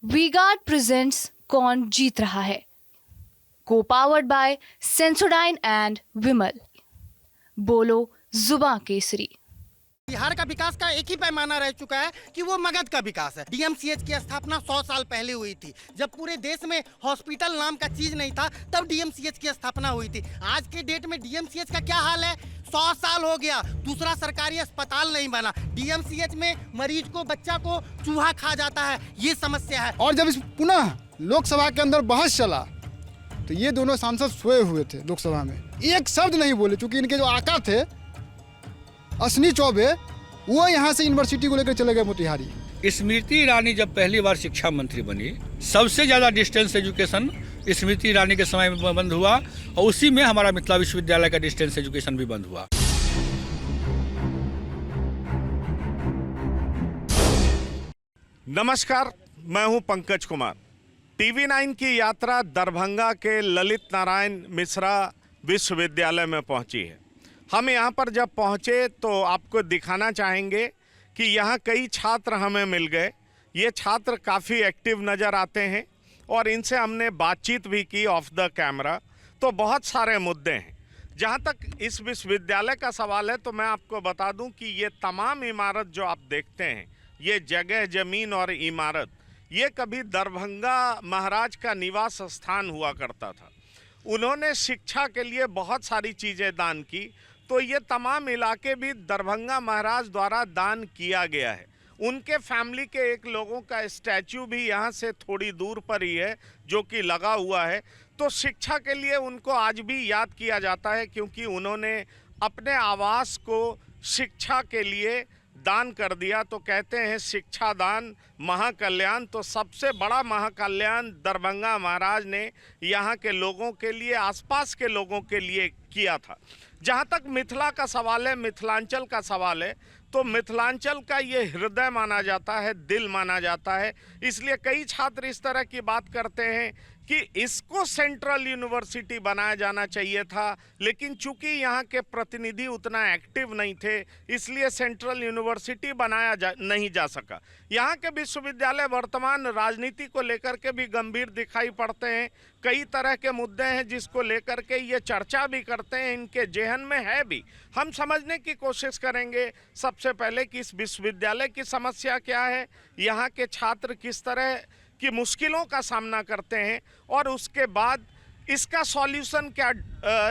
V-Guard presents कौन जीत रहा है, को पावर्ड बाय सेंसोडाइन एंड विमल। बोलो जुबां केसरी। बिहार का विकास का एक ही पैमाना रह चुका है कि वो मगध का विकास है। डीएमसीएच की स्थापना 100 साल पहले हुई थी। जब पूरे देश में हॉस्पिटल नाम का चीज नहीं था तब डीएमसीएच की स्थापना हुई थी। आज के डेट में डीएमसीएच का क्या हाल है? 100 साल हो गया, दूसरा सरकारी अस्पताल नहीं बना। डीएमसीएच में मरीज को, बच्चा को चूहा खा जाता है, ये समस्या है। और जब इस पुनः लोकसभा के अंदर बहस चला तो ये दोनों सांसद सोए हुए थे लोकसभा में, एक शब्द नहीं बोले, क्योंकि इनके जो आका थे अश्विनी चौबे वो यहाँ से यूनिवर्सिटी को लेकर चले गए मोतिहारी। स्मृति ईरानी जब पहली बार शिक्षा मंत्री बनी, सबसे ज़्यादा डिस्टेंस एजुकेशन स्मृति ईरानी के समय में बंद हुआ और उसी में हमारा मिथिला विश्वविद्यालय का डिस्टेंस एजुकेशन भी बंद हुआ। नमस्कार, मैं हूं पंकज कुमार। TV9 की यात्रा दरभंगा के ललित नारायण मिश्रा विश्वविद्यालय में पहुंची है। हम यहां पर जब पहुंचे तो आपको दिखाना चाहेंगे कि यहां कई छात्र हमें मिल गए। ये छात्र काफ़ी एक्टिव नज़र आते हैं और इनसे हमने बातचीत भी की ऑफ द कैमरा। तो बहुत सारे मुद्दे हैं। जहां तक इस विश्वविद्यालय का सवाल है तो मैं आपको बता दूं कि ये तमाम इमारत जो आप देखते हैं, ये जगह, ज़मीन और इमारत, ये कभी दरभंगा महाराज का निवास स्थान हुआ करता था। उन्होंने शिक्षा के लिए बहुत सारी चीज़ें दान की, तो ये तमाम इलाके भी दरभंगा महाराज द्वारा दान किया गया है। उनके फैमिली के एक लोगों का स्टैचू भी यहाँ से थोड़ी दूर पर ही है जो कि लगा हुआ है। तो शिक्षा के लिए उनको आज भी याद किया जाता है, क्योंकि उन्होंने अपने आवास को शिक्षा के लिए दान कर दिया। तो कहते हैं शिक्षा दान महाकल्याण, तो सबसे बड़ा महाकल्याण दरभंगा महाराज ने यहाँ के लोगों के लिए, आसपास के लोगों के लिए किया था। जहाँ तक मिथिला का सवाल है, मिथिलांचल का सवाल है, तो मिथिलांचल का ये हृदय माना जाता है, दिल माना जाता है। इसलिए कई छात्र इस तरह की बात करते हैं कि इसको सेंट्रल यूनिवर्सिटी बनाया जाना चाहिए था, लेकिन चूंकि यहाँ के प्रतिनिधि उतना एक्टिव नहीं थे इसलिए सेंट्रल यूनिवर्सिटी बनाया नहीं जा सका। यहाँ के विश्वविद्यालय वर्तमान राजनीति को लेकर के भी गंभीर दिखाई पड़ते हैं। कई तरह के मुद्दे हैं जिसको लेकर के ये चर्चा भी करते हैं, इनके जेहन में है भी। हम समझने की कोशिश करेंगे सबसे पहले कि इस विश्वविद्यालय की समस्या क्या है, यहाँ के छात्र किस तरह की मुश्किलों का सामना करते हैं, और उसके बाद इसका सॉल्यूशन क्या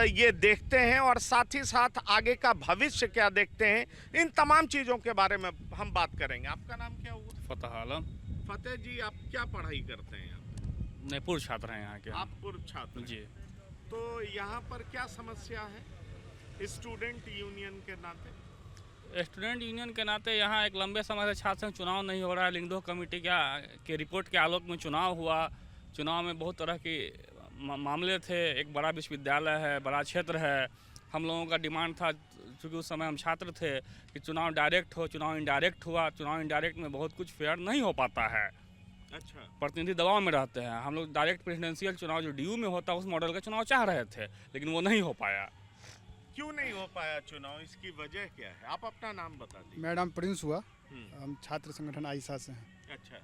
ये देखते हैं, और साथ ही साथ आगे का भविष्य क्या देखते हैं। इन तमाम चीज़ों के बारे में हम बात करेंगे। आपका नाम क्या हुआ? फतेह आलम। फतेह जी, आप क्या पढ़ाई करते हैं यहाँ पे? नहीं, पूर्व छात्र हैं यहाँ के। आप पूर्व छात्र जी। तो यहाँ पर क्या समस्या है स्टूडेंट यूनियन के नाते? स्टूडेंट यूनियन के नाते यहाँ एक लंबे समय से छात्र संघ चुनाव नहीं हो रहा है। लिंगदोह कमेटी के रिपोर्ट के आलोक में चुनाव हुआ। चुनाव में बहुत तरह के मामले थे। एक बड़ा विश्वविद्यालय है, बड़ा क्षेत्र है। हम लोगों का डिमांड था, चूँकि उस समय हम छात्र थे, कि चुनाव डायरेक्ट हो। चुनाव इनडायरेक्ट हुआ। चुनाव इनडायरेक्ट में बहुत कुछ फेयर नहीं हो पाता है। अच्छा। प्रतिनिधि दबाव में रहते हैं। हम लोग डायरेक्ट प्रेसिडेंशियल चुनाव जो DU में होता है उस मॉडल का चुनाव चाह रहे थे, लेकिन वो नहीं हो पाया। क्यों नहीं हो पाया चुनाव? इसकी वजह क्या है? आप अपना नाम बता दीजिए। मैडम प्रिंस हुआ, हम छात्र संगठन आइसा से हैं। अच्छा।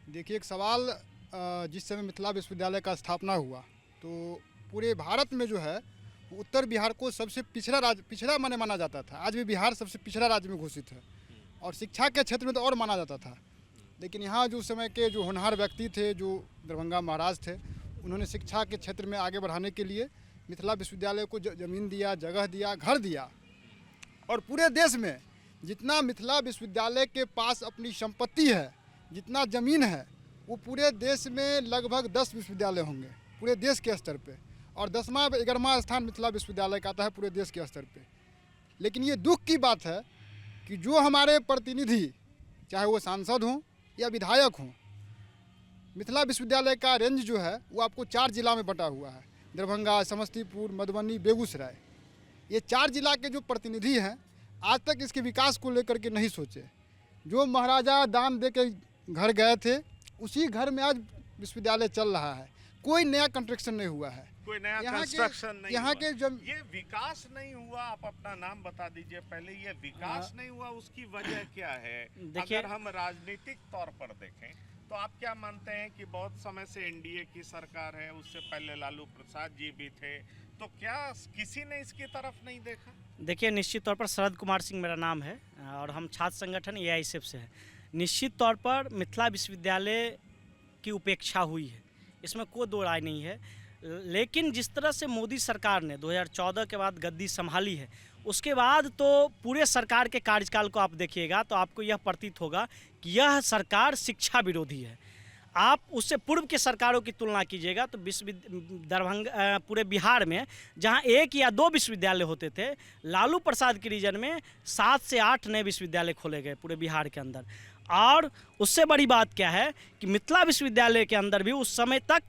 देखिए, एक सवाल, जिस समय मिथिला विश्वविद्यालय का स्थापना हुआ तो पूरे भारत में जो है उत्तर बिहार को सबसे पिछड़ा माना जाता था। आज भी बिहार सबसे पिछड़ा राज्य में घोषित है, और शिक्षा के क्षेत्र में तो और माना जाता था। लेकिन यहाँ जो समय के जो होनहार व्यक्ति थे, जो दरभंगा महाराज थे, उन्होंने शिक्षा के क्षेत्र में आगे बढ़ाने के लिए मिथिला विश्वविद्यालय को ज़मीन दिया, जगह दिया, घर दिया। और पूरे देश में जितना मिथिला विश्वविद्यालय के पास अपनी संपत्ति है, जितना ज़मीन है, वो पूरे देश में लगभग 10 विश्वविद्यालय होंगे पूरे देश के स्तर पे, और 10वां 11वां स्थान मिथिला विश्वविद्यालय का आता है पूरे देश के स्तर पे। लेकिन ये दुख की बात है कि जो हमारे प्रतिनिधि, चाहे वो सांसद हों या विधायक हों, मिथिला विश्वविद्यालय का रेंज जो है वो आपको 4 जिला में बटा हुआ है। दरभंगा, समस्तीपुर, मधुबनी, बेगूसराय, ये 4 जिला के जो प्रतिनिधि हैं आज तक इसके विकास को लेकर के नहीं सोचे। जो महाराजा दान दे के घर गए थे उसी घर में आज विश्वविद्यालय चल रहा है। कोई नया कंस्ट्रक्शन नहीं हुआ है, कोई नया कंस्ट्रक्शन नहीं यहाँ हुआ। के ये विकास नहीं हुआ। आप अपना नाम बता दीजिए पहले। ये विकास नहीं हुआ, उसकी वजह क्या है? अगर हम राजनीतिक तौर पर देखें तो आप क्या मानते हैं कि बहुत समय से एनडीए की सरकार है, उससे पहले लालू प्रसाद जी भी थे, तो क्या किसी ने इसकी तरफ नहीं देखा? देखिए, निश्चित तौर पर शरद कुमार सिंह मेरा नाम है और हम छात्र संगठन एआईएसएफ से हैं। निश्चित तौर पर मिथिला विश्वविद्यालय की उपेक्षा हुई है, इसमें कोई दो राय नहीं है। लेकिन जिस तरह से मोदी सरकार ने 2014 के बाद गद्दी संभाली है, उसके बाद तो पूरे सरकार के कार्यकाल को आप देखिएगा तो आपको यह प्रतीत होगा कि यह सरकार शिक्षा विरोधी है। आप उससे पूर्व के सरकारों की तुलना कीजिएगा तो दरभंगा पूरे बिहार में जहां 1 या 2 विश्वविद्यालय होते थे, लालू प्रसाद के रीजन में 7 से 8 नए विश्वविद्यालय खोले गए पूरे बिहार के अंदर। और उससे बड़ी बात क्या है कि मिथिला विश्वविद्यालय के अंदर भी उस समय तक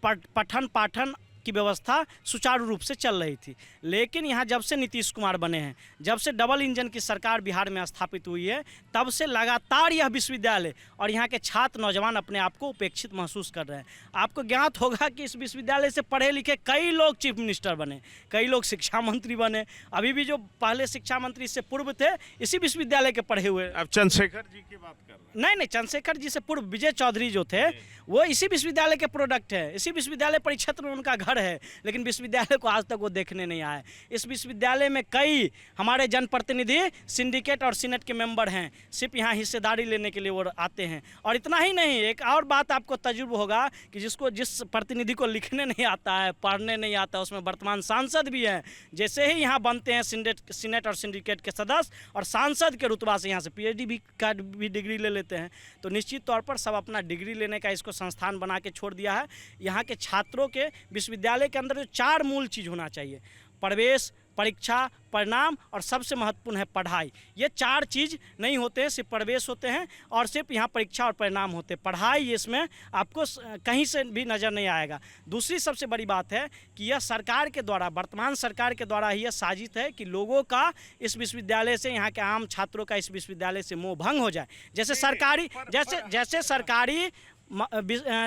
पठन पाठन की व्यवस्था सुचारू रूप से चल रही थी। लेकिन यहाँ जब से नीतीश कुमार बने हैं, जब से डबल इंजन की सरकार बिहार में स्थापित हुई है, तब से लगातार यह विश्वविद्यालय और यहाँ के छात्र नौजवान अपने आप को उपेक्षित महसूस कर रहे हैं। आपको ज्ञात होगा कि इस विश्वविद्यालय से पढ़े लिखे कई लोग चीफ मिनिस्टर बने, कई लोग शिक्षा मंत्री बने। अभी भी जो पहले शिक्षा मंत्री से पूर्व थे, इसी विश्वविद्यालय के पढ़े हुए। अब चंद्रशेखर जी की बात कर रहे हैं। नहीं, चंद्रशेखर जी से पूर्व विजय चौधरी जो थे, वो इसी विश्वविद्यालय के प्रोडक्ट है, इसी विश्वविद्यालय परिक्षेत्र में उनका घर है, लेकिन विश्वविद्यालय को आज तक वो देखने नहीं आए। इस विश्वविद्यालय में कई हमारे जनप्रतिनिधि सिंडिकेट और सीनेट के मेंबर हैं, सिर्फ यहाँ हिस्सेदारी लेने के लिए वो आते हैं। और इतना ही नहीं, एक और बात आपको तजुर्बा होगा कि जिस प्रतिनिधि को लिखने नहीं आता है, पढ़ने नहीं आता, उसमें वर्तमान सांसद भी हैं। जैसे ही यहाँ बनते हैं सीनेट और सिंडिकेट के सदस्य और सांसद के रुतबा से यहाँ से पीएचडी भी का भी डिग्री ले लेते हैं। तो निश्चित तौर पर सब अपना डिग्री लेने का इसको संस्थान बना के छोड़ दिया है। यहाँ के छात्रों के विश्वविद्यालय के अंदर जो 4 मूल चीज़ होना चाहिए: प्रवेश, परीक्षा, परिणाम और सबसे महत्वपूर्ण है पढ़ाई। ये 4 चीज़ नहीं होते हैं, सिर्फ प्रवेश होते हैं और सिर्फ यहाँ परीक्षा और परिणाम होते हैं। पढ़ाई इसमें आपको कहीं से भी नज़र नहीं आएगा। दूसरी सबसे बड़ी बात है कि यह सरकार के द्वारा, वर्तमान सरकार के द्वारा ही यह साजिश है कि लोगों का इस विश्वविद्यालय से, यहाँ के आम छात्रों का इस विश्वविद्यालय से मोह भंग हो जाए। जैसे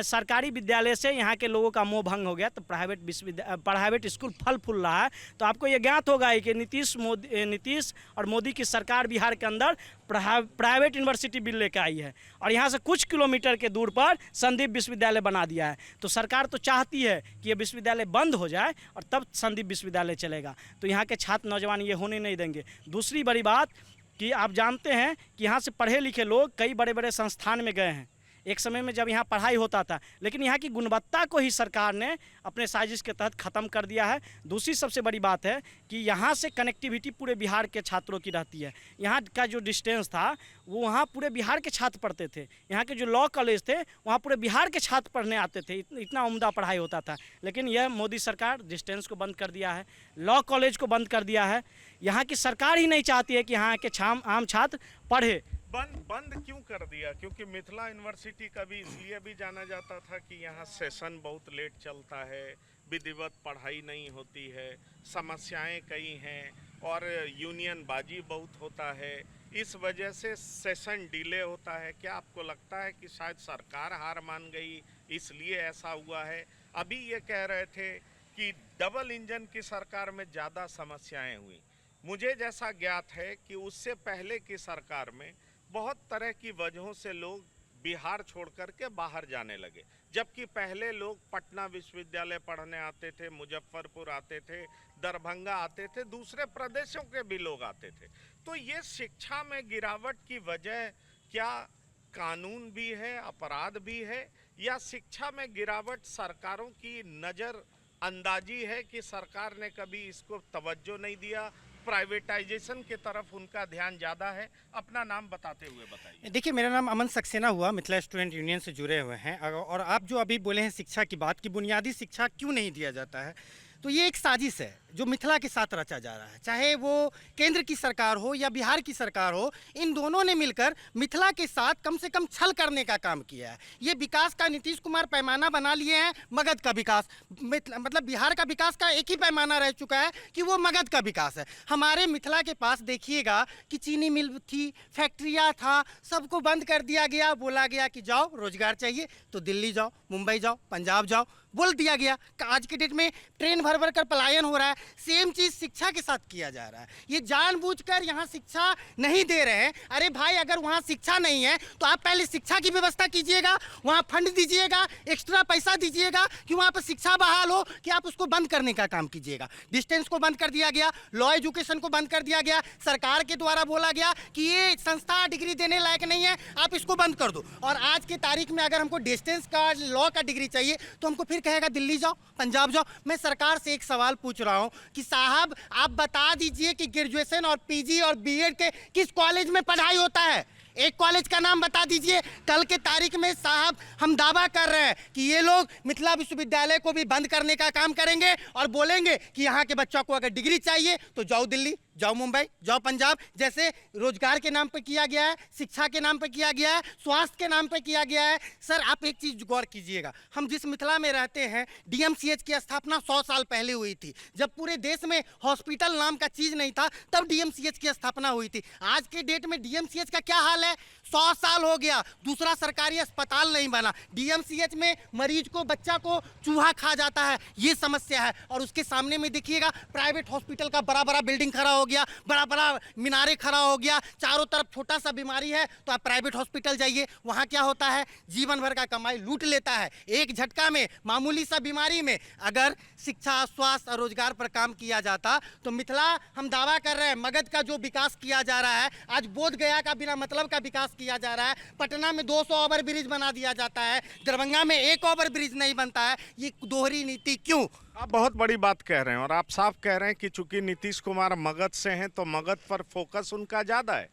सरकारी विद्यालय से यहाँ के लोगों का मोह भंग हो गया, तो प्राइवेट स्कूल फल फूल रहा है। तो आपको ये ज्ञात होगा कि नीतीश और मोदी की सरकार बिहार के अंदर प्राइवेट यूनिवर्सिटी बिल लेकर आई है और यहाँ से कुछ किलोमीटर के दूर पर संदीप विश्वविद्यालय बना दिया है। तो सरकार तो चाहती है कि ये विश्वविद्यालय बंद हो जाए और तब संदीप विश्वविद्यालय चलेगा। तो यहाँ के छात्र नौजवान ये होने नहीं देंगे। दूसरी बड़ी बात कि आप जानते हैं कि यहाँ से पढ़े लिखे लोग कई बड़े बड़े संस्थान में गए हैं एक समय में, जब यहाँ पढ़ाई होता था, लेकिन यहाँ की गुणवत्ता को ही सरकार ने अपने साजिश के तहत ख़त्म कर दिया है। दूसरी सबसे बड़ी बात है कि यहाँ से कनेक्टिविटी पूरे बिहार के छात्रों की रहती है। यहाँ का जो डिस्टेंस था वो वहाँ पूरे बिहार के छात्र पढ़ते थे। यहाँ के जो लॉ कॉलेज थे वहाँ पूरे बिहार के छात्र पढ़ने आते थे, इतना उम्दा पढ़ाई होता था। लेकिन यह मोदी सरकार डिस्टेंस को बंद कर दिया है, लॉ कॉलेज को बंद कर दिया है। यहाँ की सरकार ही नहीं चाहती है कि यहाँ के आम छात्र पढ़े। बंद क्यों कर दिया? क्योंकि मिथिला यूनिवर्सिटी का भी इसलिए भी जाना जाता था कि यहाँ सेशन बहुत लेट चलता है, विधिवत पढ़ाई नहीं होती है, समस्याएं कई हैं और यूनियन बाजी बहुत होता है। इस वजह से सेशन डिले होता है। क्या आपको लगता है कि शायद सरकार हार मान गई इसलिए ऐसा हुआ है? अभी ये कह रहे थे कि डबल इंजन की सरकार में ज़्यादा समस्याएं हुई। मुझे जैसा ज्ञात है कि उससे पहले की सरकार में बहुत तरह की वजहों से लोग बिहार छोड़ कर के बाहर जाने लगे, जबकि पहले लोग पटना विश्वविद्यालय पढ़ने आते थे, मुजफ्फरपुर आते थे, दरभंगा आते थे, दूसरे प्रदेशों के भी लोग आते थे। तो ये शिक्षा में गिरावट की वजह क्या कानून भी है, अपराध भी है, या शिक्षा में गिरावट सरकारों की नज़र अंदाजी है कि सरकार ने कभी इसको तवज्जो नहीं दिया, प्राइवेटाइजेशन की तरफ उनका ध्यान ज़्यादा है? अपना नाम बताते हुए बताइए। देखिए, मेरा नाम अमन सक्सेना हुआ, मिथिला स्टूडेंट यूनियन से जुड़े हुए हैं। और आप जो अभी बोले हैं शिक्षा की बात, कि बुनियादी शिक्षा क्यों नहीं दिया जाता है, तो ये एक साजिश है जो मिथिला के साथ रचा जा रहा है। चाहे वो केंद्र की सरकार हो या बिहार की सरकार हो, इन दोनों ने मिलकर मिथिला के साथ कम से कम छल करने का काम किया है। ये विकास का नीतीश कुमार पैमाना बना लिए हैं, मगध का विकास। मतलब बिहार का विकास का एक ही पैमाना रह चुका है कि वो मगध का विकास है। हमारे मिथिला के पास देखिएगा कि चीनी मिल थी, फैक्ट्रियाँ था, सबको बंद कर दिया गया। बोला गया कि जाओ, रोजगार चाहिए तो दिल्ली जाओ, मुंबई जाओ, पंजाब जाओ, बोल दिया गया कि आज के डेट में ट्रेन भर भर कर पलायन हो रहा है। सेम चीज़ शिक्षा के साथ किया जा रहा है। ये जानबूझकर यहाँ शिक्षा नहीं दे रहे हैं। अरे भाई, अगर वहाँ शिक्षा नहीं है तो आप पहले शिक्षा की व्यवस्था कीजिएगा, वहाँ फंड दीजिएगा, एक्स्ट्रा पैसा दीजिएगा कि वहाँ पर शिक्षा बहाल हो, कि आप उसको बंद करने का काम कीजिएगा। डिस्टेंस को बंद कर दिया गया, लॉ एजुकेशन को बंद कर दिया गया, सरकार के द्वारा बोला गया कि ये संस्था डिग्री देने लायक नहीं है, आप इसको बंद कर दो। और आज की तारीख में अगर हमको डिस्टेंस का, लॉ का डिग्री चाहिए तो हमको फिर कहेगा दिल्ली जाओ, पंजाब जाओ। मैं सरकार से एक सवाल पूछ रहा हूं कि साहब, आप बता दीजिए कि ग्रेजुएशन और पीजी और बीएड के किस कॉलेज में पढ़ाई होता है? एक कॉलेज का नाम बता दीजिए। कल के तारीख में साहब हम दावा कर रहे हैं कि ये लोग मिथिला विश्वविद्यालय को भी बंद करने का काम करेंगे और बोलेंगे कि यहाँ के बच्चों को अगर डिग्री चाहिए तो जाओ दिल्ली, जाओ मुंबई, जाओ पंजाब। जैसे रोजगार के नाम पर किया गया है, शिक्षा के नाम पर किया गया है, स्वास्थ्य के नाम पर किया गया है। सर, आप एक चीज़ गौर कीजिएगा, हम जिस मिथिला में रहते हैं, डीएमसीएच की स्थापना 100 साल पहले हुई थी। जब पूरे देश में हॉस्पिटल नाम का चीज़ नहीं था, तब डीएमसीएच की स्थापना हुई थी। आज के डेट में डीएमसीएच का क्या हाल है? 100 साल हो गया, दूसरा सरकारी अस्पताल नहीं बना। डीएमसीएच में मरीज को, बच्चा को चूहा खा जाता है, ये समस्या है। और उसके सामने में देखिएगा प्राइवेट हॉस्पिटल का बड़ा बड़ा बिल्डिंग खड़ा हो गया, बड़ा बड़ा मीनारे खड़ा हो गया, चारों तरफ छोटा सा बीमारी है तो आप प्राइवेट हॉस्पिटल जाइए, वहाँ क्या होता है? जीवन भर का कमाई लूट लेता है। एक झटका में, मामूली सा बीमारी में अगर शिक्षा, स्वास्थ्य और रोजगार पर काम किया जाता तो मिथिला, हम दावा कर रहे हैं, मगध का जो विकास किया जा रहा है, आज बोध गया का बिना मतलब का विकास किया जा रहा है। पटना में 200 ओवर ब्रिज बना दिया जाता है, दरभंगा में एक ओवर ब्रिज नहीं बनता है। ये दोहरी नीति क्यों? आप बहुत बड़ी बात कह रहे हैं और आप साफ कह रहे हैं कि चूंकि नीतीश कुमार मगध से हैं तो मगध पर फोकस उनका ज़्यादा है।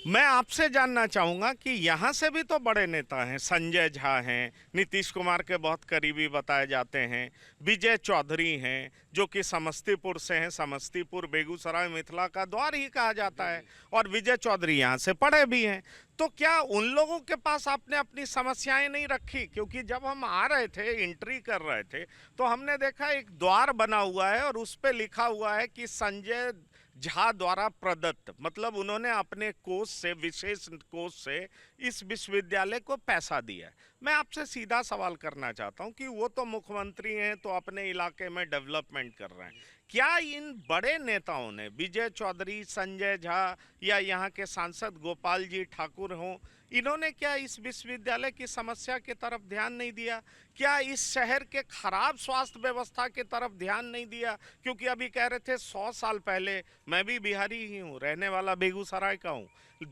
मैं आपसे जानना चाहूँगा कि यहाँ से भी तो बड़े नेता हैं, संजय झा हैं, नीतीश कुमार के बहुत करीबी बताए जाते हैं, विजय चौधरी हैं जो कि समस्तीपुर से हैं। समस्तीपुर बेगूसराय मिथिला का द्वार ही कहा जाता है और विजय चौधरी यहाँ से पढ़े भी हैं। तो क्या उन लोगों के पास आपने अपनी समस्याएं नहीं रखी? क्योंकि जब हम आ रहे थे, एंट्री कर रहे थे, तो हमने देखा एक द्वार बना हुआ है और उस पर लिखा हुआ है कि संजय झा द्वारा प्रदत्त, मतलब उन्होंने अपने कोष से, विशेष कोष से इस विश्वविद्यालय को पैसा दिया है। मैं आपसे सीधा सवाल करना चाहता हूं कि वो तो मुख्यमंत्री हैं, तो अपने इलाके में डेवलपमेंट कर रहे हैं, क्या इन बड़े नेताओं ने, विजय चौधरी, संजय झा या यहाँ के सांसद गोपाल जी ठाकुर हों, इन्होंने क्या इस विश्वविद्यालय की समस्या की तरफ ध्यान नहीं दिया? क्या इस शहर के खराब स्वास्थ्य व्यवस्था की तरफ ध्यान नहीं दिया? क्योंकि अभी कह रहे थे 100 साल पहले, मैं भी बिहारी ही हूँ, रहने वाला बेगूसराय का हूँ,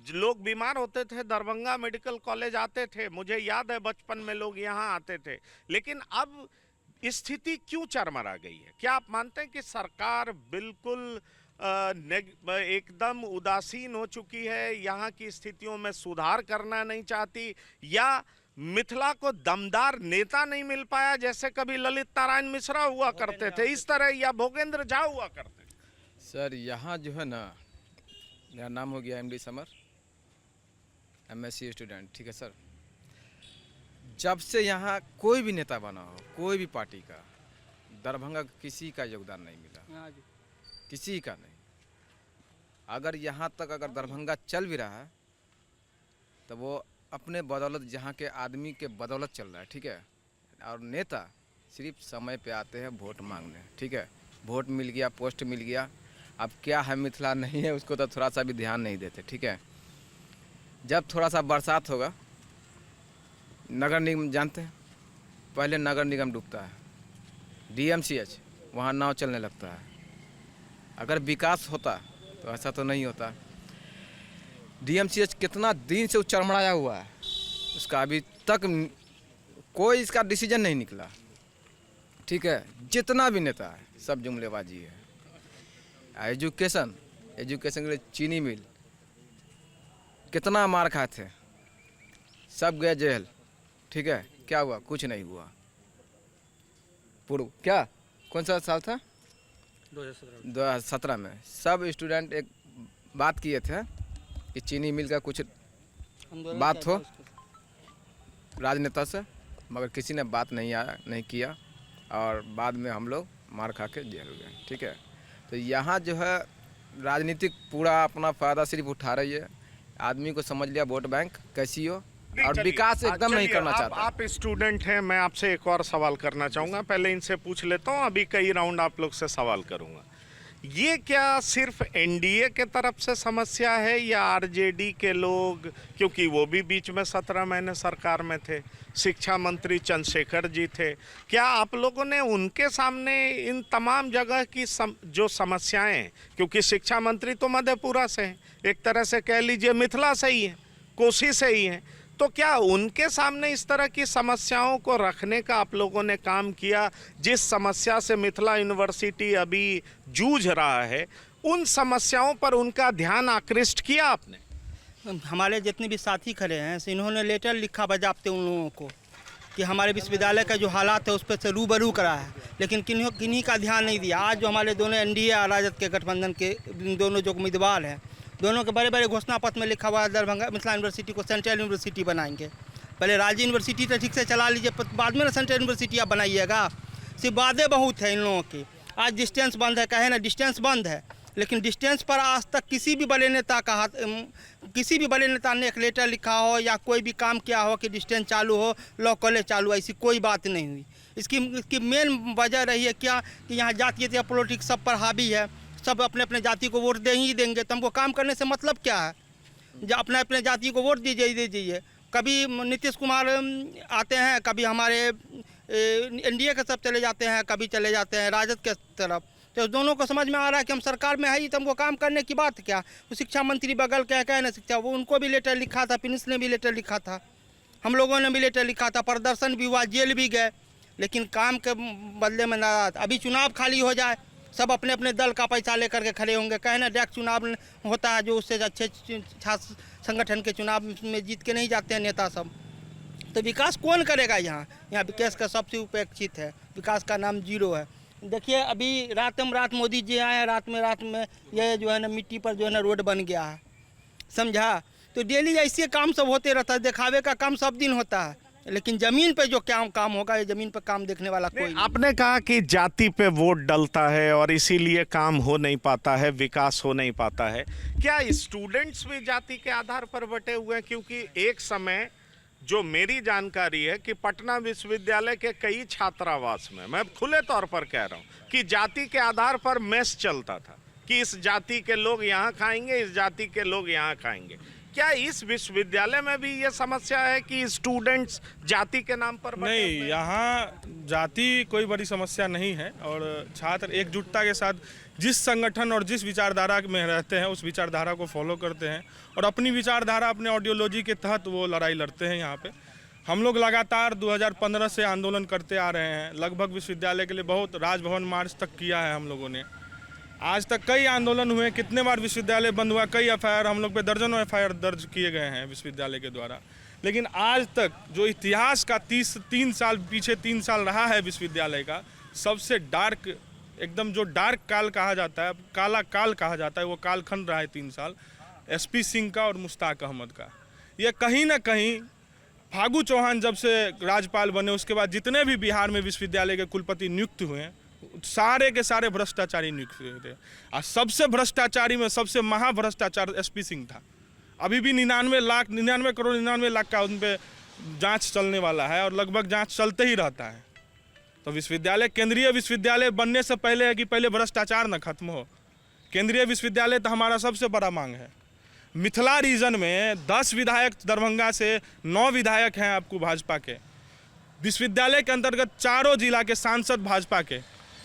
लोग बीमार होते थे, दरभंगा मेडिकल कॉलेज आते थे, मुझे याद है बचपन में लोग यहाँ आते थे। लेकिन अब स्थिति क्यों चरमरा गई है? क्या आप मानते हैं कि सरकार बिल्कुल एकदम उदासीन हो चुकी है, यहाँ की स्थितियों में सुधार करना नहीं चाहती, या मिथिला को दमदार नेता नहीं मिल पाया जैसे कभी ललित नारायण मिश्रा हुआ करते थे इस तरह, या भोगेंद्र झा हुआ करते? सर, यहाँ जो है ना, मेरा नाम हो गया MD समर, MSc स्टूडेंट, ठीक है सर। जब से यहाँ कोई भी नेता बना हो, कोई भी पार्टी का, दरभंगा किसी का योगदान नहीं मिला, किसी का नहीं। अगर यहाँ तक अगर दरभंगा चल भी रहा है तो वो अपने बदौलत, यहाँ के आदमी के बदौलत चल रहा है, ठीक है। और नेता सिर्फ समय पे आते हैं वोट मांगने, ठीक है। वोट मिल गया, पोस्ट मिल गया, अब क्या है मिथिला नहीं है उसको तो थोड़ा सा भी ध्यान नहीं देते, ठीक है। जब थोड़ा सा बरसात होगा, नगर निगम जानते हैं, पहले नगर निगम डूबता है, DMCH वहाँ नाव चलने लगता है। अगर विकास होता तो ऐसा तो नहीं होता। DMCH कितना दिन से चरमराया हुआ है, उसका अभी तक कोई इसका डिसीजन नहीं निकला, ठीक है। जितना भी नेता है सब जुमलेबाजी है। एजुकेशन के लिए चीनी मिल कितना मार खाए थे, सब गए जेल, ठीक है। क्या हुआ? कुछ नहीं हुआ। पूर्व क्या कौन सा साल था? 2017 में सब स्टूडेंट एक बात किए थे कि चीनी मिल का कुछ बात हो राजनेता से, मगर किसी ने बात नहीं किया और बाद में हम लोग मार खा के जेल गए, ठीक है। तो यहाँ जो है राजनीतिक पूरा अपना फ़ायदा सिर्फ उठा रही है। आदमी को समझ लिया वोट बैंक कैसी हो, और चलिए, विकास एकदम नहीं चलिए, करना चाहता। आप स्टूडेंट हैं, मैं आपसे एक और सवाल करना चाहूँगा। पहले इनसे पूछ लेता हूँ, अभी कई राउंड आप लोग से सवाल करूँगा। ये क्या सिर्फ एनडीए के तरफ से समस्या है या आरजेडी के लोग, क्योंकि वो भी बीच में 17 महीने सरकार में थे, शिक्षा मंत्री चंद्रशेखर जी थे, क्या आप लोगों ने उनके सामने इन तमाम जगह की जो समस्याएं हैं, क्योंकि शिक्षा मंत्री तो मधेपुरा से हैं, एक तरह से कह लीजिए मिथिला से ही है, कोसी से ही है, तो क्या उनके सामने इस तरह की समस्याओं को रखने का आप लोगों ने काम किया? जिस समस्या से मिथिला यूनिवर्सिटी अभी जूझ रहा है, उन समस्याओं पर उनका ध्यान आकृष्ट किया आपने? हमारे जितने भी साथी खड़े हैं इन्होंने लेटर लिखा बजाबते उन लोगों को कि हमारे विश्वविद्यालय का जो हालात है उस पर से रूबरू करा है, लेकिन किन्हीं का ध्यान नहीं दिया। आज जो हमारे दोनों एनडीए और राजद के गठबंधन के दोनों जो उम्मीदवार हैं, दोनों के बड़े बड़े घोषणा पत्र में लिखा हुआ है दरभंगा मिथिला यूनिवर्सिटी को सेंट्रल यूनिवर्सिटी बनाएंगे। पहले राज्य यूनिवर्सिटी तो ठीक से चला लीजिए, बाद में ना सेंट्रल यूनिवर्सिटी आप बनाइएगा। सिर्फ वादे बहुत है इन लोगों की। आज डिस्टेंस बंद है, कहे ना डिस्टेंस बंद है, लेकिन डिस्टेंस पर आज तक किसी भी बड़े नेता का हाथ, किसी भी बड़े नेता ने एक लेटर लिखा हो या कोई भी काम किया हो कि डिस्टेंस चालू हो, लॉ कॉलेज चालू हो, ऐसी कोई बात नहीं हुई। इसकी मेन वजह रही है क्या कि यहाँ जातीय पॉलिटिक्स सब पर हावी है, सब अपने अपने जाति को वोट दे ही देंगे, तो हमको काम करने से मतलब क्या है? जो अपने अपने जाति को वोट दीजिए। कभी नीतीश कुमार आते हैं, कभी हमारे एनडीए के सब चले जाते हैं, कभी चले जाते हैं राजद के तरफ। तो दोनों को समझ में आ रहा है कि हम सरकार में है ही, तो हमको काम करने की बात क्या। वो शिक्षा मंत्री बगल कह ना शिक्षा, वो उनको भी लेटर लिखा था, प्रिंस ने भी लेटर लिखा था, हम लोगों ने भी लेटर लिखा था, प्रदर्शन भी हुआ, जेल भी गए, लेकिन काम के बदले में नाराज। अभी चुनाव खाली हो जाए, सब अपने अपने दल का पैसा लेकर के खड़े होंगे। कहे ना डायरेक्ट चुनाव होता है, जो उससे अच्छे छात्र संगठन के चुनाव में जीत के नहीं जाते हैं नेता सब, तो विकास कौन करेगा? यहाँ विकास का सबसे उपेक्षित है, विकास का नाम जीरो है। देखिए अभी रात मोदी जी आए हैं, रात में ये जो है ना मिट्टी पर जो है ना रोड बन गया है, समझा? तो डेली ऐसे काम सब होते रहता है, दिखावे का काम सब दिन होता है, लेकिन जमीन पे जो क्या काम होगा, ये जमीन पे काम देखने वाला कोई नहीं। आपने कहा कि जाति पे वोट डलता है और इसीलिए काम हो नहीं पाता है, विकास हो नहीं पाता है। क्या स्टूडेंट्स भी जाति के आधार पर बटे हुए हैं? क्योंकि एक समय जो मेरी जानकारी है कि पटना विश्वविद्यालय के कई छात्रावास में, मैं खुले तौर पर कह रहा हूँ कि जाति के आधार पर मेस चलता था कि इस जाति के लोग यहाँ खाएंगे, इस जाति के लोग यहाँ खाएंगे। क्या इस विश्वविद्यालय में भी ये समस्या है कि स्टूडेंट्स जाति के नाम पर बटे नहीं, हुए हैं? यहाँ जाति कोई बड़ी समस्या नहीं है और छात्र एकजुटता के साथ जिस संगठन और जिस विचारधारा में रहते हैं उस विचारधारा को फॉलो करते हैं और अपनी विचारधारा, अपने आइडियोलॉजी के तहत वो लड़ाई लड़ते हैं। यहाँ पे हम लोग लगातार 2015 से आंदोलन करते आ रहे हैं, लगभग विश्वविद्यालय के लिए बहुत राजभवन मार्च तक किया है हम लोगों ने। आज तक कई आंदोलन हुए, कितने बार विश्वविद्यालय बंद हुआ, कई एफआईआर हम लोग पे दर्जनों एफआईआर दर्ज किए गए हैं विश्वविद्यालय के द्वारा, लेकिन आज तक जो इतिहास का 3 साल पीछे 3 साल रहा है विश्वविद्यालय का, सबसे डार्क, एकदम जो डार्क काल कहा जाता है, काला काल कहा जाता है, वो कालखंड रहा है 3 साल एसपी सिंह का और मुश्ताक अहमद का। ये कहीं ना कहीं फागू चौहान जब से राज्यपाल बने उसके बाद जितने भी बिहार में विश्वविद्यालय के कुलपति नियुक्त हुए हैं, सारे के सारे भ्रष्टाचारी नियुक्त हुए थे। और सबसे भ्रष्टाचारी में सबसे महाभ्रष्टाचार एसपी सिंह था। अभी भी 99 करोड़ 99 लाख का उन पर जाँच चलने वाला है और लगभग जाँच चलते ही रहता है। तो विश्वविद्यालय केंद्रीय विश्वविद्यालय बनने से पहले है कि पहले भ्रष्टाचार न खत्म हो। केंद्रीय विश्वविद्यालय तो हमारा सबसे बड़ा मांग है। मिथिला रीजन में 10 विधायक दरभंगा से, 9 विधायक हैं आपको भाजपा के। विश्वविद्यालय के अंतर्गत चारों जिला के सांसद भाजपा के।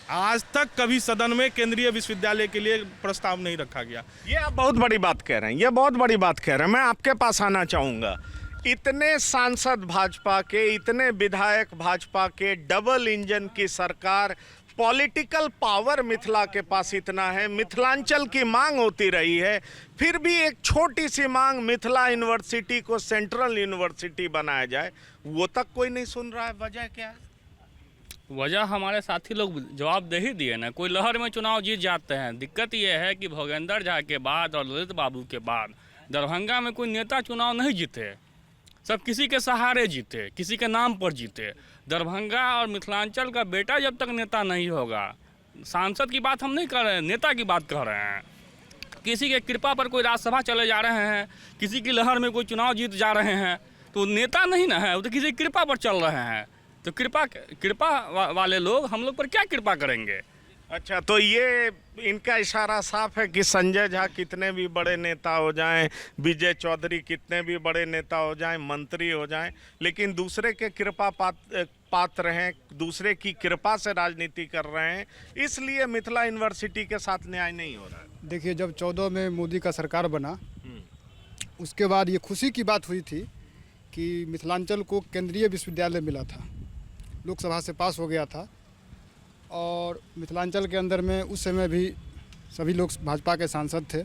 आज तक कभी सदन में केंद्रीय विश्वविद्यालय के लिए प्रस्ताव नहीं रखा गया। ये आप बहुत बड़ी बात कह रहे हैं, ये बहुत बड़ी बात कह रहे हैं। मैं आपके पास आना चाहूँगा। इतने सांसद भाजपा के, इतने विधायक भाजपा के, डबल इंजन की सरकार, पॉलिटिकल पावर मिथिला के पास इतना है, मिथिलांचल की मांग होती रही है, फिर भी एक छोटी सी मांग मिथिला यूनिवर्सिटी को सेंट्रल यूनिवर्सिटी बनाया जाए, वो तक कोई नहीं सुन रहा है। वजह क्या है? वजह हमारे साथी लोग जवाब दे ही दिए ना। कोई लहर में चुनाव जीत जाते हैं। दिक्कत यह है कि भोगेंद्र झा के बाद और ललित बाबू के बाद दरभंगा में कोई नेता चुनाव नहीं जीते, सब किसी के सहारे जीते, किसी के नाम पर जीते। दरभंगा और मिथिलांचल का बेटा जब तक नेता नहीं होगा, सांसद की बात हम नहीं कर रहे हैं, नेता की बात कर रहे हैं। किसी के कृपा पर कोई राज्यसभा चले जा रहे हैं, किसी की लहर में कोई चुनाव जीत जा रहे हैं, तो नेता नहीं ना है, वो तो किसी कृपा पर चल रहे हैं। तो कृपा वाले लोग हम लोग पर क्या कृपा करेंगे? अच्छा, तो ये इनका इशारा साफ है कि संजय झा कितने भी बड़े नेता हो जाएं, विजय चौधरी कितने भी बड़े नेता हो जाएं, मंत्री हो जाएं, लेकिन दूसरे के कृपा पात्र हैं, दूसरे की कृपा से राजनीति कर रहे हैं, इसलिए मिथिला यूनिवर्सिटी के साथ न्याय नहीं हो रहा है। देखिए, जब 14 में मोदी का सरकार बना, उसके बाद ये खुशी की बात हुई थी कि मिथिलांचल को केंद्रीय विश्वविद्यालय मिला था, लोकसभा से पास हो गया था। और मिथिलांचल के अंदर में उस समय भी सभी लोग भाजपा के सांसद थे।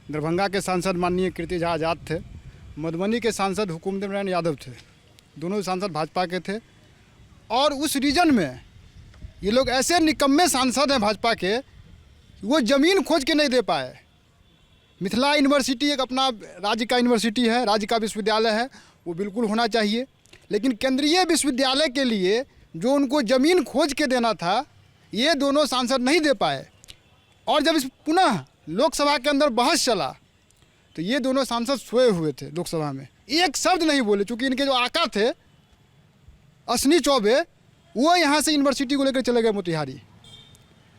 दरभंगा के सांसद माननीय कीर्ति झा आज़ाद थे, मधुबनी के सांसद हुकुमदेव नारायण यादव थे, दोनों सांसद भाजपा के थे। और उस रीजन में ये लोग ऐसे निकम्मे सांसद हैं भाजपा के, वो ज़मीन खोज के नहीं दे पाए। मिथिला यूनिवर्सिटी एक अपना राज्य का यूनिवर्सिटी है, राज्य का विश्वविद्यालय है, वो बिल्कुल होना चाहिए, लेकिन केंद्रीय विश्वविद्यालय के लिए जो उनको ज़मीन खोज के देना था, ये दोनों सांसद नहीं दे पाए। और जब इस पुनः लोकसभा के अंदर बहस चला तो ये दोनों सांसद सोए हुए थे लोकसभा में, एक शब्द नहीं बोले, चूँकि इनके जो आका थे अश्विनी चौबे, वो यहाँ से यूनिवर्सिटी को लेकर चले गए मोतिहारी।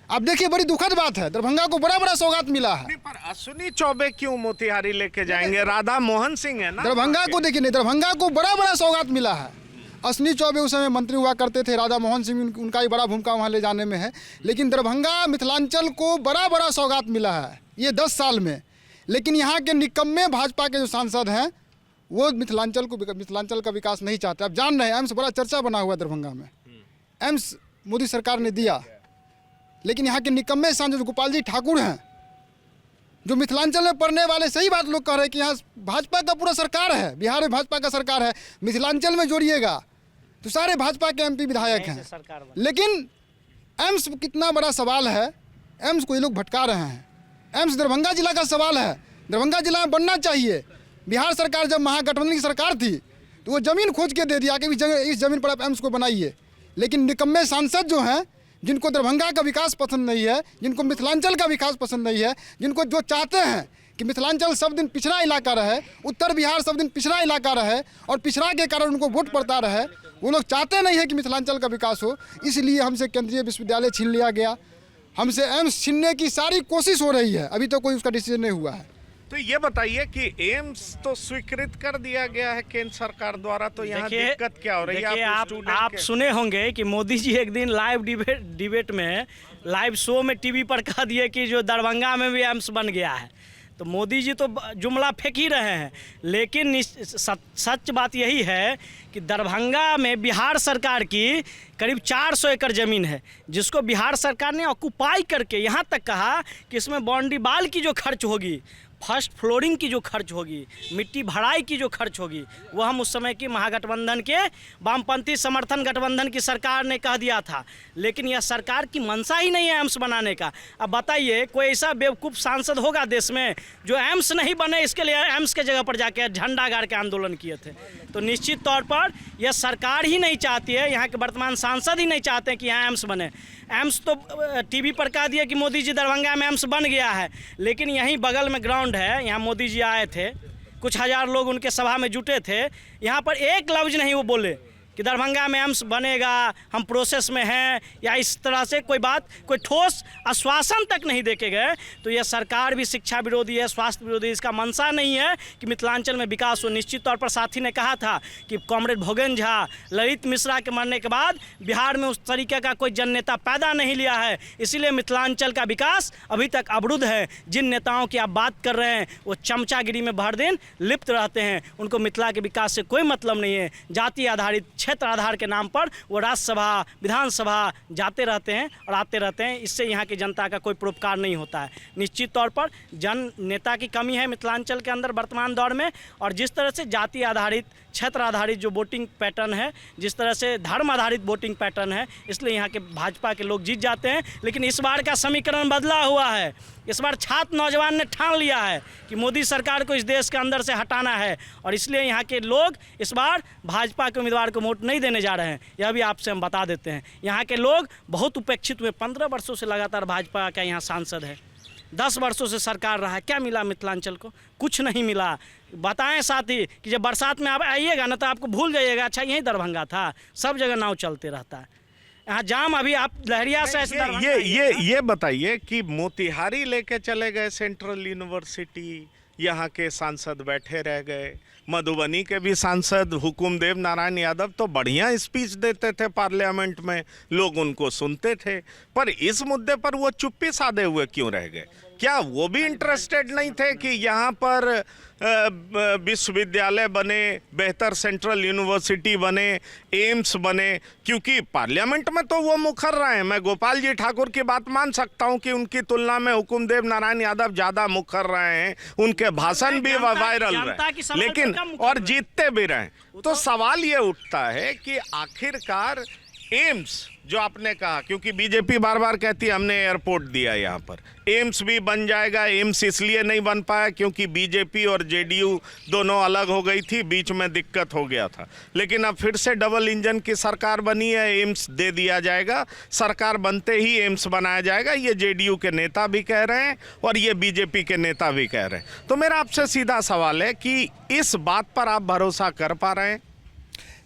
अब देखिए, बड़ी दुखद बात है, दरभंगा को बड़ा बड़ा सौगात मिला है। पर अश्विनी चौबे क्यों मोतिहारी लेके जाएंगे? राधा मोहन सिंह है ना दरभंगा को, देखिए नहीं, दरभंगा को बड़ा बड़ा सौगात मिला है। अश्विनी चौबे उस समय मंत्री हुआ करते थे, राधा मोहन सिंह उनका ही बड़ा भूमिका वहाँ ले जाने में है, लेकिन दरभंगा मिथिलांचल को बड़ा बड़ा सौगात मिला है ये 10 साल में। लेकिन यहाँ के निकम्मे भाजपा के जो सांसद हैं वो मिथिलांचल का विकास नहीं चाहते। अब जान रहे हैं, एम्स बड़ा चर्चा बना हुआ है दरभंगा में, एम्स मोदी सरकार ने दिया, लेकिन यहाँ के निकम्मे सांसद गोपाल जी ठाकुर हैं, जो मिथिलांचल में पढ़ने वाले, सही बात लोग कह रहे हैं कि यहाँ भाजपा का पूरा सरकार है, बिहार में भाजपा का सरकार है, मिथिलांचल में जोड़िएगा तो सारे भाजपा के MP विधायक हैं। लेकिन एम्स कितना बड़ा सवाल है, एम्स को ये लोग भटका रहे हैं। एम्स दरभंगा जिला का सवाल है, दरभंगा जिला में बनना चाहिए। बिहार सरकार जब महागठबंधन की सरकार थी तो वो ज़मीन खोज के दे दिया कि इस ज़मीन पर आप एम्स को बनाइए। लेकिन निकम्मे सांसद जो हैं, जिनको दरभंगा का विकास पसंद नहीं है, जिनको मिथिलांचल का विकास पसंद नहीं है, जिनको जो चाहते हैं कि मिथिलांचल सब दिन पिछड़ा इलाका रहे, उत्तर बिहार सब दिन पिछड़ा इलाका रहे और पिछड़ा के कारण उनको वोट पड़ता रहे, वो लोग चाहते नहीं है कि मिथिलांचल का विकास हो। इसलिए हमसे केंद्रीय विश्वविद्यालय छीन लिया गया, हमसे एम्स छीनने की सारी कोशिश हो रही है, अभी तो कोई उसका डिसीजन नहीं हुआ है। तो ये बताइए कि एम्स तो स्वीकृत कर दिया गया है केंद्र सरकार द्वारा, तो यहाँ दिक्कत क्या हो रही है? आप सुने होंगे कि मोदी जी एक दिन लाइव डिबेट में, लाइव शो में टीवी पर कह दिए कि जो दरभंगा में भी एम्स बन गया है। तो मोदी जी तो जुमला फेंक ही रहे हैं, लेकिन सच बात यही है कि दरभंगा में बिहार सरकार की करीब 400 एकड़ ज़मीन है, जिसको बिहार सरकार ने ऑक्यूपाई करके यहाँ तक कहा कि इसमें बाउंड्री बाल की जो खर्च होगी, फर्स्ट फ्लोरिंग की जो खर्च होगी, मिट्टी भराई की जो खर्च होगी, वो हम उस समय की महागठबंधन के वामपंथी समर्थन गठबंधन की सरकार ने कह दिया था। लेकिन यह सरकार की मंशा ही नहीं है एम्स बनाने का। अब बताइए, कोई ऐसा बेवकूफ़ सांसद होगा देश में जो एम्स नहीं बने इसके लिए एम्स के जगह पर जाके झंडा गाड़ के आंदोलन किए थे? तो निश्चित तौर पर यह सरकार ही नहीं चाहती है, यहाँ के वर्तमान सांसद ही नहीं चाहते कि यहाँ एम्स बने। एम्स तो टीवी पर कह दिया कि मोदी जी दरभंगा में एम्स बन गया है, लेकिन यहीं बगल में ग्राउंड है, यहाँ मोदी जी आए थे, कुछ हजार लोग उनके सभा में जुटे थे, यहाँ पर एक लफ्ज नहीं वो बोले कि दरभंगा में एम्स बनेगा, हम प्रोसेस में हैं, या इस तरह से कोई बात, कोई ठोस आश्वासन तक नहीं देके गए। तो यह सरकार भी शिक्षा विरोधी है, स्वास्थ्य विरोधी, इसका मंशा नहीं है कि मिथिलांचल में विकास हो। निश्चित तौर पर साथी ने कहा था कि कॉमरेड भोगन झा, ललित मिश्रा के मरने के बाद बिहार में उस तरीके का कोई जन नेता पैदा नहीं लिया है, इसीलिए मिथिलांचल का विकास अभी तक अवरुद्ध है। जिन नेताओं की आप बात कर रहे हैं वो चमचागिरी में भर दिन लिप्त रहते हैं, उनको मिथिला के विकास से कोई मतलब नहीं है। जाति आधारित, क्षेत्र आधार के नाम पर वो राज्यसभा, विधानसभा जाते रहते हैं और आते रहते हैं, इससे यहाँ की जनता का कोई परोपकार नहीं होता है। निश्चित तौर पर जन नेता की कमी है मिथिलांचल के अंदर वर्तमान दौर में, और जिस तरह से जाति आधारित, क्षेत्र आधारित जो वोटिंग पैटर्न है, जिस तरह से धर्म आधारित वोटिंग पैटर्न है, इसलिए यहाँ के भाजपा के लोग जीत जाते हैं। लेकिन इस बार का समीकरण बदला हुआ है। इस बार छात्र नौजवान ने ठान लिया है कि मोदी सरकार को इस देश के अंदर से हटाना है, और इसलिए यहाँ के लोग इस बार भाजपा के उम्मीदवार को वोट नहीं देने जा रहे हैं। यह भी आपसे हम बता देते हैं। यहाँ के लोग बहुत उपेक्षित हुए। 15 वर्षों से लगातार भाजपा का यहाँ सांसद है, 10 वर्षों से सरकार रहा है, क्या मिला मिथिलांचल को? कुछ नहीं मिला। बताएं साथ ही कि जब बरसात में आप आइएगा ना तो आपको भूल जाइएगा अच्छा यहीं दरभंगा था, सब जगह नाव चलते रहता है। यहाँ जाम अभी आप लहरिया से ऐसे दरभंगा आइएगा। ये बताइए कि मोतिहारी लेके चले गए सेंट्रल यूनिवर्सिटी, यहाँ के सांसद बैठे रह गए, मधुबनी के भी सांसद हुकुमदेव नारायण यादव तो बढ़िया स्पीच देते थे पार्लियामेंट में, लोग उनको सुनते थे, पर इस मुद्दे पर वो चुप्पी साधे हुए क्यों रह गए? क्या वो भी इंटरेस्टेड नहीं थे कि यहाँ पर विश्वविद्यालय बने, बेहतर सेंट्रल यूनिवर्सिटी बने, एम्स बने? क्योंकि पार्लियामेंट में तो वो मुखर रहे हैं। मैं गोपाल जी ठाकुर की बात मान सकता हूँ कि उनकी तुलना में हुकुमदेव नारायण यादव ज़्यादा मुखर रहे हैं, उनके भाषण भी वायरल रहे, लेकिन और जीतते भी रहे। तो सवाल ये उठता है कि आखिरकार एम्स जो आपने कहा, क्योंकि बीजेपी बार बार कहती है हमने एयरपोर्ट दिया, यहाँ पर एम्स भी बन जाएगा। एम्स इसलिए नहीं बन पाया क्योंकि बीजेपी और जेडीयू दोनों अलग हो गई थी, बीच में दिक्कत हो गया था। लेकिन अब फिर से डबल इंजन की सरकार बनी है, एम्स दे दिया जाएगा। सरकार बनते ही एम्स बनाया जाएगा, ये जेडीयू के नेता भी कह रहे हैं और ये बीजेपी के नेता भी कह रहे हैं। तो मेरा आपसे सीधा सवाल है कि इस बात पर आप भरोसा कर पा रहे हैं?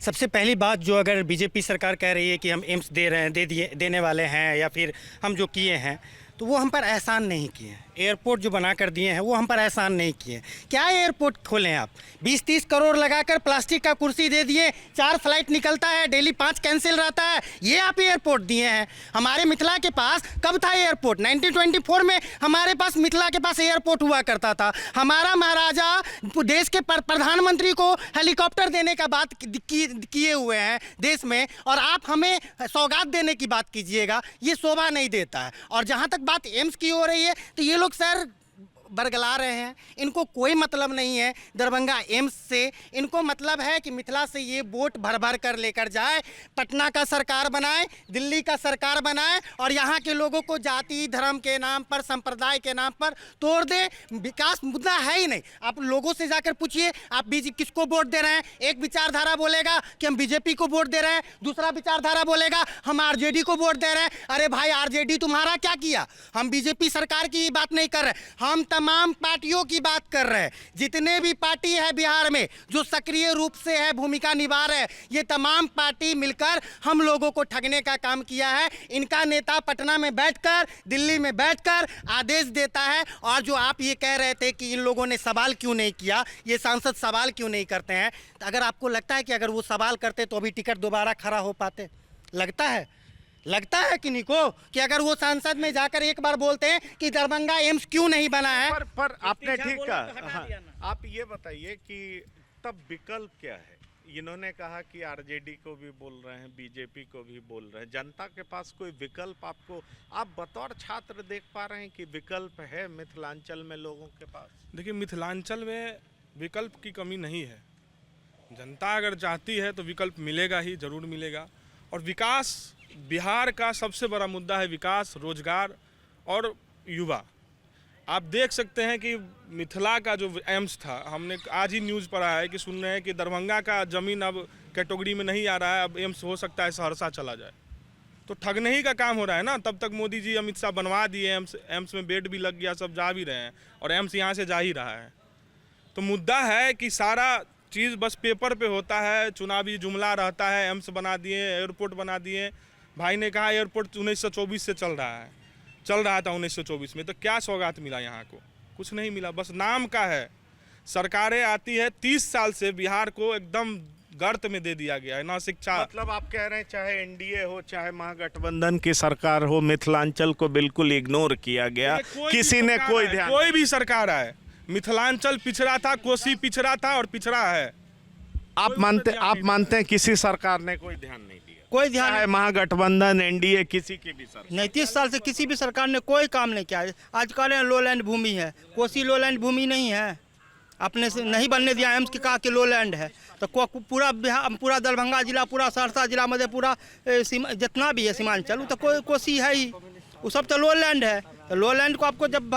सबसे पहली बात, जो अगर बीजेपी सरकार कह रही है कि हम एम्स दे रहे हैं, देने वाले हैं, या फिर हम जो किए हैं तो वो हम पर एहसान नहीं किए हैं। एयरपोर्ट जो बना कर दिए हैं वो हम पर एहसान नहीं किए। क्या एयरपोर्ट खोलें आप? 20-30 करोड़ लगाकर प्लास्टिक का कुर्सी दे दिए, 4 फ्लाइट निकलता है, डेली 5 कैंसिल रहता है, ये आप एयरपोर्ट दिए हैं। हमारे मिथिला के पास कब था एयरपोर्ट? 1924 में हमारे पास मिथिला के पास एयरपोर्ट हुआ करता था। हमारा महाराजा देश के प्रधानमंत्री को हेलीकॉप्टर देने का बात किए हुए हैं देश में, और आप हमें सौगात देने की बात कीजिएगा, ये शोभा नहीं देता है। और जहाँ तक बात एम्स की हो रही है तो ये लोग सर बरगला रहे हैं, इनको कोई मतलब नहीं है दरभंगा एम्स से। इनको मतलब है कि मिथिला से ये वोट भर भर कर लेकर जाए, पटना का सरकार बनाए, दिल्ली का सरकार बनाए और यहाँ के लोगों को जाति धर्म के नाम पर, संप्रदाय के नाम पर तोड़ दे। विकास मुद्दा है ही नहीं। आप लोगों से जाकर पूछिए आप किसको वोट दे रहे हैं। एक विचारधारा बोलेगा कि हम बीजेपी को वोट दे रहे हैं, दूसरा विचारधारा बोलेगा हम आरजेडी को वोट दे रहे हैं। अरे भाई, आरजेडी तुम्हारा क्या किया? हम बीजेपी सरकार की बात नहीं कर रहे, हम तमाम पार्टियों की बात कर रहे हैं। जितने भी पार्टी है बिहार में जो सक्रिय रूप से है, भूमिका निभा रहे हैं, ये तमाम पार्टी मिलकर हम लोगों को ठगने का काम किया है। इनका नेता पटना में बैठकर, दिल्ली में बैठकर आदेश देता है। और जो आप ये कह रहे थे कि इन लोगों ने सवाल क्यों नहीं किया, ये सांसद सवाल क्यों नहीं करते हैं, तो अगर आपको लगता है कि अगर वो सवाल करते तो अभी टिकट दोबारा खड़ा हो पाते? लगता है कि निको कि अगर वो सांसद में जाकर एक बार बोलते हैं कि दरभंगा एम्स क्यों नहीं बना है। पर आपने ठीक कहा। हाँ, आप ये बताइए कि तब विकल्प क्या है? इन्होंने कहा कि आरजेडी को भी बोल रहे हैं, बीजेपी को भी बोल रहे हैं, जनता के पास कोई विकल्प आपको, आप बतौर छात्र देख पा रहे हैं कि विकल्प है मिथिलांचल में लोगों के पास? देखिए, मिथिलांचल में विकल्प की कमी नहीं है। जनता अगर चाहती है तो विकल्प मिलेगा ही, जरूर मिलेगा। और विकास, बिहार का सबसे बड़ा मुद्दा है विकास, रोजगार और युवा। आप देख सकते हैं कि मिथिला का जो एम्स था, हमने आज ही न्यूज़ पढ़ा है कि सुन रहे हैं कि दरभंगा का ज़मीन अब कैटेगरी में नहीं आ रहा है, अब एम्स हो सकता है सहरसा चला जाए। तो ठगने ही का काम हो रहा है ना। तब तक मोदी जी, अमित शाह बनवा दिए एम्स में बेड भी लग गया, सब जा भी रहे हैं और एम्स यहाँ से जा ही रहा है। तो मुद्दा है कि सारा चीज़ बस पेपर पे होता है, चुनावी जुमला रहता है। एम्स बना दिए, एयरपोर्ट बना दिए। भाई ने कहा एयरपोर्ट 1924 से चल रहा था 1924 में। तो क्या सौगात मिला यहाँ को? कुछ नहीं मिला, बस नाम का है। सरकारें आती है, 30 साल से बिहार को एकदम गर्त में दे दिया गया है ना। शिक्षा, मतलब आप कह रहे हैं चाहे एनडीए हो, चाहे महागठबंधन की सरकार हो, मिथिलांचल को बिल्कुल इग्नोर किया गया, किसी ने कोई ध्यान, कोई भी सरकार आए, मिथिलांचल पिछड़ा था, कोसी पिछड़ा था और पिछड़ा है। आप मानते हैं किसी सरकार ने कोई ध्यान नहीं दिया? कोई ध्यान चाहे महागठबंधन, एनडीए, किसी की भी सरकार नहीं, 30 साल से किसी भी सरकार ने कोई काम नहीं किया। आज कह रहे हैं लोलैंड भूमि है, कोसी लोलैंड भूमि नहीं है। आपने से नहीं बनने दिया एम्स के, कहा कि लोलैंड है। तो पूरा बिहार, पूरा दरभंगा जिला, पूरा सहरसा जिला, मधेपुरा, जितना भी है सीमांचल, वो तो कोई कोसी है ही, वो सब तो लोलैंड है। तो लोलैंड को आपको जब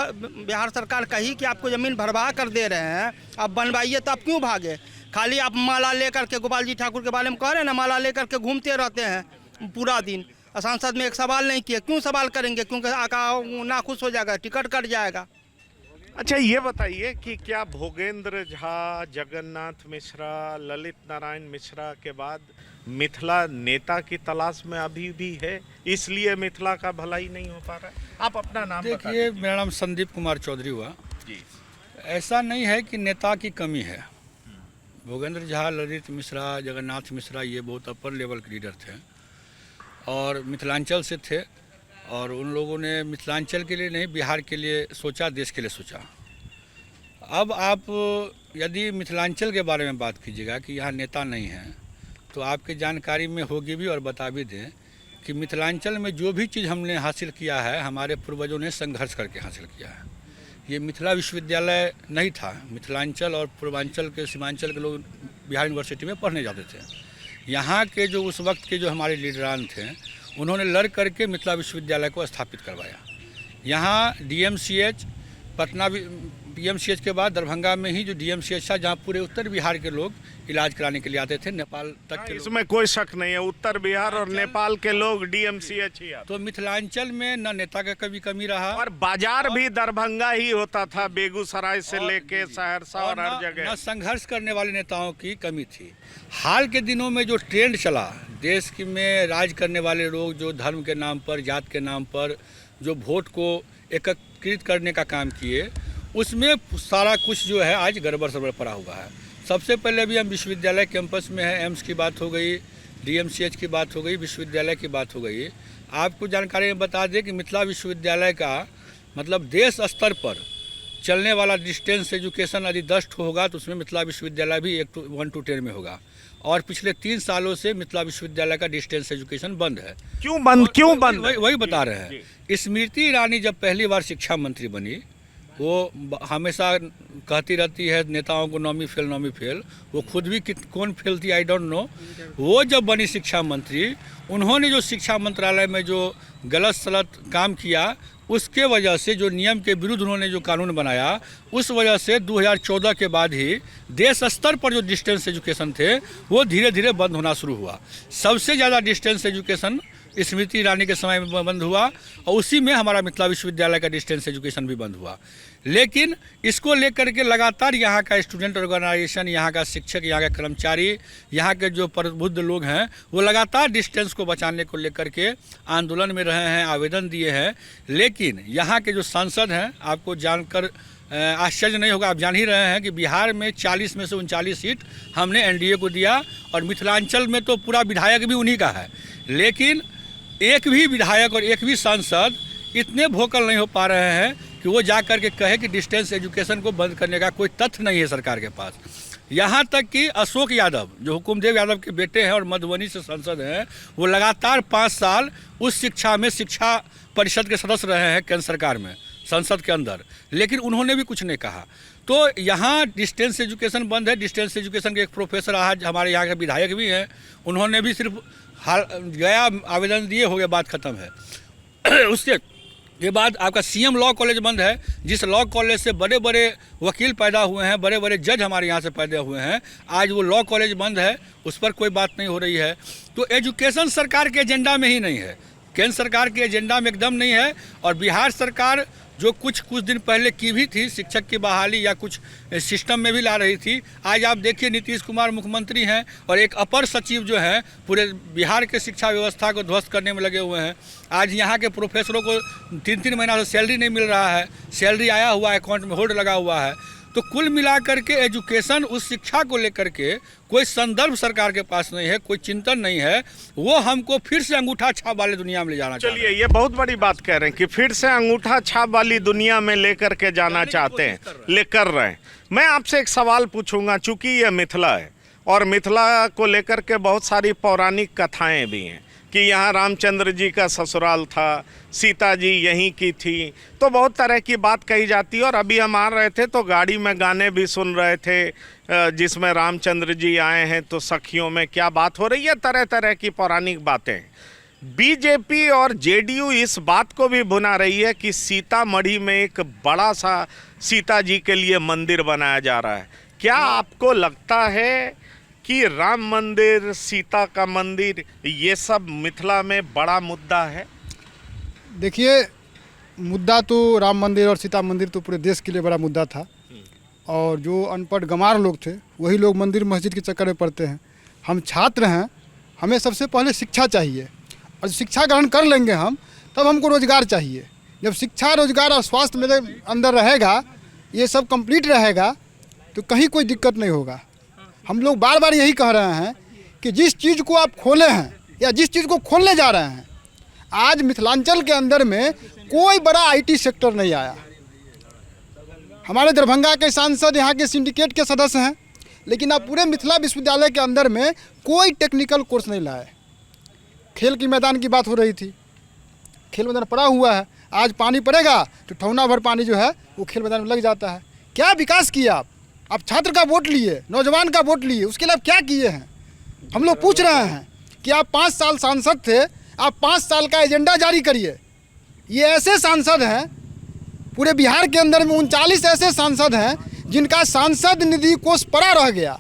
बिहार सरकार कही कि आपको ज़मीन भरवा कर दे रहे हैं, आप बनवाइए, तो आप क्यों भागे? खाली आप माला लेकर के, गोपाल जी ठाकुर के बारे में कह रहे हैं ना, माला लेकर के घूमते रहते हैं पूरा दिन। सांसद में एक सवाल नहीं किए, क्यों सवाल करेंगे? क्योंकि आका नाखुश हो जाएगा, टिकट कट जाएगा। अच्छा, ये बताइए कि क्या भोगेंद्र झा, जगन्नाथ मिश्रा, ललित नारायण मिश्रा के बाद मिथिला नेता की तलाश में अभी भी है, इसलिए मिथिला का भलाई नहीं हो पा रहा है? आप अपना नाम बता देखिए, मेरा नाम संदीप कुमार चौधरी हुआ जी। ऐसा नहीं है कि नेता की कमी है। भोगेंद्र झा, ललित मिश्रा, जगन्नाथ मिश्रा ये बहुत अपर लेवल के लीडर थे और मिथिलांचल से थे और उन लोगों ने मिथिलांचल के लिए नहीं, बिहार के लिए सोचा, देश के लिए सोचा। अब आप यदि मिथिलांचल के बारे में बात कीजिएगा कि यहाँ नेता नहीं हैं, तो आपकी जानकारी में होगी भी और बता भी दें कि मिथिलांचल में जो भी चीज़ हमने हासिल किया है, हमारे पूर्वजों ने संघर्ष करके हासिल किया है। ये मिथिला विश्वविद्यालय नहीं था, मिथिलांचल और पूर्वांचल के, सीमांचल के लोग बिहार यूनिवर्सिटी में पढ़ने जाते थे। यहाँ के जो उस वक्त के जो हमारे लीडरान थे, उन्होंने लड़ करके मिथिला विश्वविद्यालय को स्थापित करवाया। यहाँ DMCH, पटना DMCH के बाद दरभंगा में ही जो DMCH था, जहाँ पूरे उत्तर बिहार के लोग इलाज कराने के लिए आते थे, नेपाल तक के। इसमें कोई शक नहीं है, उत्तर बिहार और नेपाल के लोग DMCH ही आते। तो मिथिलांचल में न नेता का कभी कमी रहा और बाजार भी दरभंगा ही होता था, बेगूसराय से लेके सहरसा और हर जगह। न संघर्ष करने वाले नेताओं की कमी थी। हाल के दिनों में जो ट्रेंड चला, देश में राज करने वाले लोग जो धर्म के नाम पर, जात के नाम पर जो वोट को एकत्रित करने का काम किए, उसमें सारा कुछ जो है आज गड़बड़ सड़बड़ पड़ा हुआ है। सबसे पहले भी हम विश्वविद्यालय कैंपस में है, एम्स की बात हो गई, DMCH की बात हो गई, विश्वविद्यालय की बात हो गई। आपको जानकारी में बता दें कि मिथिला विश्वविद्यालय का मतलब देश स्तर पर चलने वाला डिस्टेंस एजुकेशन यदि 10 होगा तो उसमें मिथिला विश्वविद्यालय भी 1 to 10 में होगा। और पिछले 3 सालों से मिथिला विश्वविद्यालय का डिस्टेंस एजुकेशन बंद है। क्यों बंद? वही बता रहे हैं। स्मृति ईरानी जब पहली बार शिक्षा मंत्री बनी, वो हमेशा कहती रहती है नेताओं को नौमी फेल। वो खुद भी कौन फेल थी आई डोंट नो। वो जब बनी शिक्षा मंत्री, उन्होंने जो शिक्षा मंत्रालय में जो गलत सलत काम किया, उसके वजह से जो नियम के विरुद्ध उन्होंने जो कानून बनाया, उस वजह से 2014 के बाद ही देश स्तर पर जो डिस्टेंस एजुकेशन थे वो धीरे धीरे बंद होना शुरू हुआ। सबसे ज़्यादा डिस्टेंस एजुकेशन स्मृति ईरानी के समय में बंद हुआ और उसी में हमारा मिथिला विश्वविद्यालय का डिस्टेंस एजुकेशन भी बंद हुआ। लेकिन इसको लेकर के लगातार यहाँ का स्टूडेंट ऑर्गेनाइजेशन, यहाँ का शिक्षक, यहाँ का कर्मचारी, यहाँ के जो प्रबुद्ध लोग हैं, वो लगातार डिस्टेंस को बचाने को लेकर के आंदोलन में रहे हैं, आवेदन दिए हैं। लेकिन यहाँ के जो सांसद हैं, आपको जानकर आश्चर्य नहीं होगा, आप जान ही रहे हैं कि बिहार में 40 में से 39 सीट हमने NDA को दिया और मिथिलांचल में तो पूरा विधायक भी उन्हीं का है। लेकिन एक भी विधायक और एक भी सांसद इतने वोकल नहीं हो पा रहे हैं कि वो जा कर के कहे कि डिस्टेंस एजुकेशन को बंद करने का कोई तथ्य नहीं है सरकार के पास। यहाँ तक कि अशोक यादव जो हुकुमदेव यादव के बेटे हैं और मधुबनी से सांसद हैं, वो लगातार 5 साल उस शिक्षा में शिक्षा परिषद के सदस्य रहे हैं केंद्र सरकार में, संसद के अंदर, लेकिन उन्होंने भी कुछ नहीं कहा। तो यहाँ डिस्टेंस एजुकेशन बंद है। डिस्टेंस एजुकेशन के एक प्रोफेसर आज हमारे यहाँ के विधायक भी हैं, उन्होंने भी सिर्फ गया आवेदन दिए, हो गया, बात खत्म है। उसके के बाद आपका CM लॉ कॉलेज बंद है, जिस लॉ कॉलेज से बड़े बड़े वकील पैदा हुए हैं, बड़े बड़े जज हमारे यहाँ से पैदा हुए हैं, आज वो लॉ कॉलेज बंद है, उस पर कोई बात नहीं हो रही है। तो एजुकेशन सरकार के एजेंडा में ही नहीं है, केंद्र सरकार के एजेंडा में एकदम नहीं है। और बिहार सरकार जो कुछ दिन पहले की भी थी, शिक्षक की बहाली या कुछ सिस्टम में भी ला रही थी, आज आप देखिए नीतीश कुमार मुख्यमंत्री हैं और एक अपर सचिव जो हैं पूरे बिहार के शिक्षा व्यवस्था को ध्वस्त करने में लगे हुए हैं। आज यहाँ के प्रोफेसरों को 3-3 महीना से सैलरी नहीं मिल रहा है, सैलरी आया हुआ है, अकाउंट में होल्ड लगा हुआ है। तो कुल मिलाकर के एजुकेशन, उस शिक्षा को लेकर के कोई संदर्भ सरकार के पास नहीं है, कोई चिंतन नहीं है। वो हमको फिर से अंगूठा छाप वाले दुनिया में ले जाना चाहते हैं। चलिए, ये बहुत बड़ी बात कह रहे हैं कि फिर से अंगूठा छाप वाली दुनिया में लेकर के जाना चाहते हैं, लेकर रहे हैं। मैं आपसे एक सवाल पूछूंगा, चूंकि ये मिथिला है और मिथिला को लेकर के बहुत सारी पौराणिक कथाएं भी हैं कि यहाँ रामचंद्र जी का ससुराल था, सीता जी यहीं की थी, तो बहुत तरह की बात कही जाती है। और अभी हम आ रहे थे तो गाड़ी में गाने भी सुन रहे थे जिसमें रामचंद्र जी आए हैं तो सखियों में क्या बात हो रही है, तरह तरह की पौराणिक बातें। बीजेपी और जेडीयू इस बात को भी भुना रही है कि सीतामढ़ी में एक बड़ा सा सीता जी के लिए मंदिर बनाया जा रहा है। क्या आपको लगता है कि राम मंदिर, सीता का मंदिर, ये सब मिथिला में बड़ा मुद्दा है? देखिए, मुद्दा तो राम मंदिर और सीता मंदिर तो पूरे देश के लिए बड़ा मुद्दा था, और जो अनपढ़ गंवार लोग थे वही लोग मंदिर मस्जिद के चक्कर में पड़ते हैं। हम छात्र हैं, हमें सबसे पहले शिक्षा चाहिए, और शिक्षा ग्रहण कर लेंगे हम तब हमको रोज़गार चाहिए। जब शिक्षा, रोज़गार और स्वास्थ्य मेरे अंदर रहेगा, ये सब कंप्लीट रहेगा, तो कहीं कोई दिक्कत नहीं होगा। हम लोग बार बार यही कह रहे हैं कि जिस चीज़ को आप खोले हैं या जिस चीज़ को खोलने जा रहे हैं, आज मिथिलांचल के अंदर में कोई बड़ा आईटी सेक्टर नहीं आया। हमारे दरभंगा के सांसद यहाँ के सिंडिकेट के सदस्य हैं, लेकिन आप पूरे मिथिला विश्वविद्यालय के अंदर में कोई टेक्निकल कोर्स नहीं लाए। खेल की मैदान की बात हो रही थी, खेल मैदान पड़ा हुआ है, आज पानी पड़ेगा तो ठौना भर पानी जो है वो खेल मैदान में लग जाता है। क्या विकास किया आप छात्र का वोट लिए, नौजवान का वोट लिए, उसके लिए आप क्या किए हैं? हम लोग पूछ रहे हैं कि आप 5 साल सांसद थे, आप 5 साल का एजेंडा जारी करिए। ये ऐसे सांसद हैं, पूरे बिहार के अंदर में 39 ऐसे सांसद हैं जिनका सांसद निधि कोष पड़ा रह गया,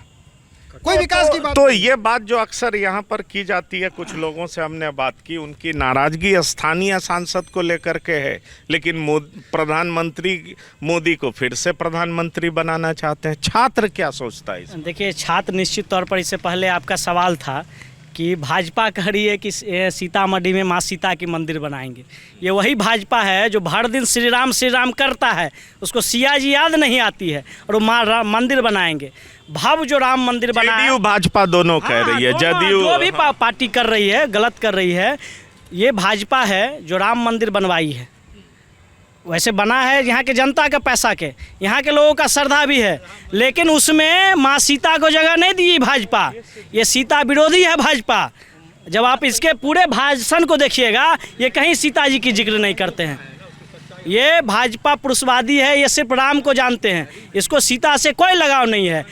कोई विकास की बात तो नहीं। ये बात जो अक्सर यहाँ पर की जाती है, कुछ लोगों से हमने बात की, उनकी नाराजगी स्थानीय सांसद को लेकर के है, लेकिन प्रधानमंत्री मोदी को फिर से प्रधानमंत्री बनाना चाहते हैं। छात्र क्या सोचता है इसमें? देखिए, छात्र निश्चित तौर पर, इससे पहले आपका सवाल था कि भाजपा कह रही है कि सीतामढ़ी में माँ सीता की मंदिर बनाएंगे। ये वही भाजपा है जो हर दिन श्री राम करता है, उसको सिया जी याद नहीं आती है, और वो माँ मंदिर बनाएंगे। भव जो राम मंदिर बना है, जदयू भाजपा दोनों कह रही है, जदयू जो भी पार्टी कर रही है गलत कर रही है। ये भाजपा है जो राम मंदिर बनवाई है, वैसे बना है यहाँ के जनता का पैसा के, यहाँ के लोगों का श्रद्धा भी है, लेकिन उसमें माँ सीता को जगह नहीं दी भाजपा। ये सीता विरोधी है भाजपा। जब आप इसके पूरे भाषण को देखिएगा, ये कहीं सीता जी की जिक्र नहीं करते हैं। ये भाजपा पुरुषवादी है, ये सिर्फ राम को जानते हैं, इसको सीता से कोई लगाव नहीं है।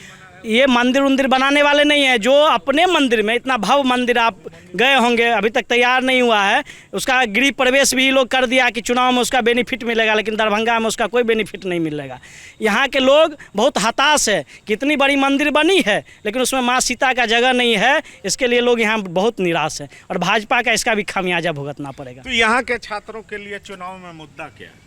ये मंदिर उंदिर बनाने वाले नहीं है। जो अपने मंदिर में, इतना भव्य मंदिर आप गए होंगे, अभी तक तैयार नहीं हुआ है, उसका गृह प्रवेश भी लोग कर दिया कि चुनाव में उसका बेनिफिट मिलेगा, लेकिन दरभंगा में उसका कोई बेनिफिट नहीं मिलेगा। यहाँ के लोग बहुत हताश है कि इतनी बड़ी मंदिर बनी है लेकिन उसमें माँ सीता का जगह नहीं है। इसके लिए लोग यहाँ बहुत निराश है, और भाजपा का इसका भी खामियाजा भुगतना पड़ेगा। तो यहाँ के छात्रों के लिए चुनाव में मुद्दा क्या है?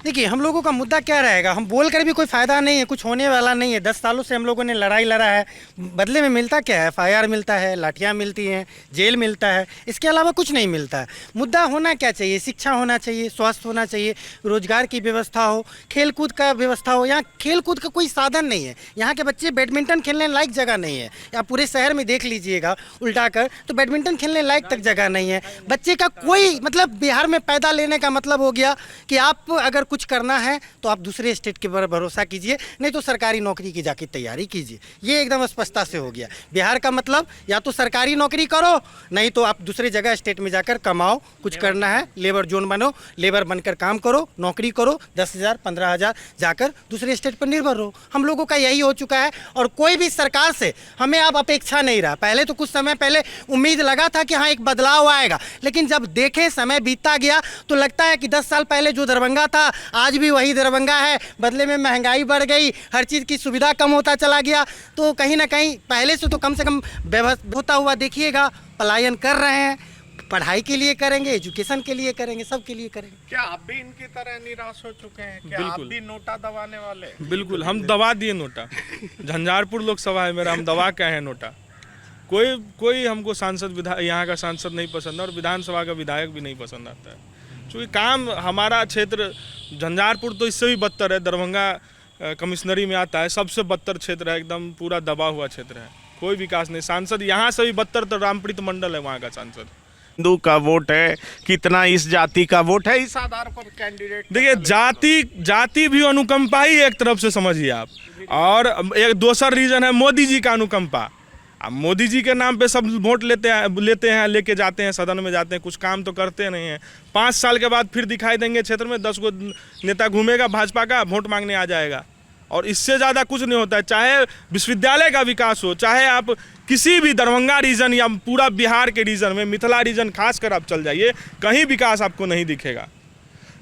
देखिए, हम लोगों का मुद्दा क्या रहेगा? हम बोल कर भी कोई फ़ायदा नहीं है, कुछ होने वाला नहीं है। 10 सालों से हम लोगों ने लड़ाई लड़ा है, बदले में मिलता क्या है? FIR मिलता है, लाठियाँ मिलती हैं, जेल मिलता है, इसके अलावा कुछ नहीं मिलता है। मुद्दा होना क्या चाहिए? शिक्षा होना चाहिए, स्वास्थ्य होना चाहिए, रोजगार की व्यवस्था हो, खेल कूद का व्यवस्था हो। यहाँ खेल कूद का कोई साधन नहीं है। यहाँ के बच्चे बैडमिंटन खेलने लायक जगह नहीं है। आप पूरे शहर में देख लीजिएगा उल्टा कर, तो बैडमिंटन खेलने लायक तक जगह नहीं है। बच्चे का कोई मतलब, बिहार में पैदा लेने का मतलब हो गया कि आप अगर कुछ करना है तो आप दूसरे स्टेट के पर भरोसा कीजिए, नहीं तो सरकारी नौकरी की जाके तैयारी कीजिए। ये एकदम स्पष्टता से हो गया। बिहार का मतलब या तो सरकारी नौकरी करो, नहीं तो आप दूसरे जगह स्टेट में जाकर कमाओ। कुछ करना है, लेबर जोन बनो, लेबर बनकर काम करो, नौकरी करो, 10,000 15,000 जाकर दूसरे स्टेट पर निर्भर रहो। हम लोगों का यही हो चुका है, और कोई भी सरकार से हमें अब अपेक्षा नहीं रहा। पहले तो कुछ समय पहले उम्मीद लगा था कि हाँ एक बदलाव आएगा, लेकिन जब देखें समय बीतता गया तो लगता है कि 10 साल पहले जो दरभंगा था आज भी वही दरभंगा है। बदले में महंगाई बढ़ गई, हर चीज़ की सुविधा कम होता चला गया। तो कहीं ना कहीं पहले से तो कम से कम व्यवस्था होता हुआ देखिएगा, पलायन कर रहे हैं। पढ़ाई के लिए करेंगे, एजुकेशन के लिए करेंगे, सब के लिए करेंगे। क्या आप भी इनकी तरह निराश हो चुके हैं? क्या आप भी नोटा दबाने वाले? बिल्कुल, हम दबा दिए नोटा। झंझारपुर लोकसभा है मेरा, हम दबा के हैं नोटा। कोई हमको सांसद यहाँ का सांसद नहीं पसंद है, और विधानसभा का विधायक भी नहीं पसंद आता है, क्योंकि काम हमारा क्षेत्र झंझारपुर तो इससे भी बदतर है। दरभंगा कमिश्नरी में आता है, सबसे बदतर क्षेत्र है, एकदम पूरा दबा हुआ क्षेत्र है, कोई विकास नहीं। सांसद यहाँ से भी बदतर तो रामप्रीत मंडल है वहाँ का सांसद। हिंदू का वोट है, कितना इस जाति का वोट है, इस आधार पर कैंडिडेट। देखिए, जाति भी अनुकंपा ही एक तरफ से समझिए आप, और एक दूसरा रीजन है मोदी जी का अनुकंपा। अब मोदी जी के नाम पे सब वोट लेते हैं, लेके जाते हैं, सदन में जाते हैं, कुछ काम तो करते नहीं हैं। 5 साल के बाद फिर दिखाई देंगे क्षेत्र में 10 गो नेता घूमेगा भाजपा का, वोट मांगने आ जाएगा, और इससे ज़्यादा कुछ नहीं होता है। चाहे विश्वविद्यालय का विकास हो, चाहे आप किसी भी दरभंगा रीजन या पूरा बिहार के रीजन में, मिथिला रीजन खासकर आप चल जाइए, कहीं विकास आपको नहीं दिखेगा।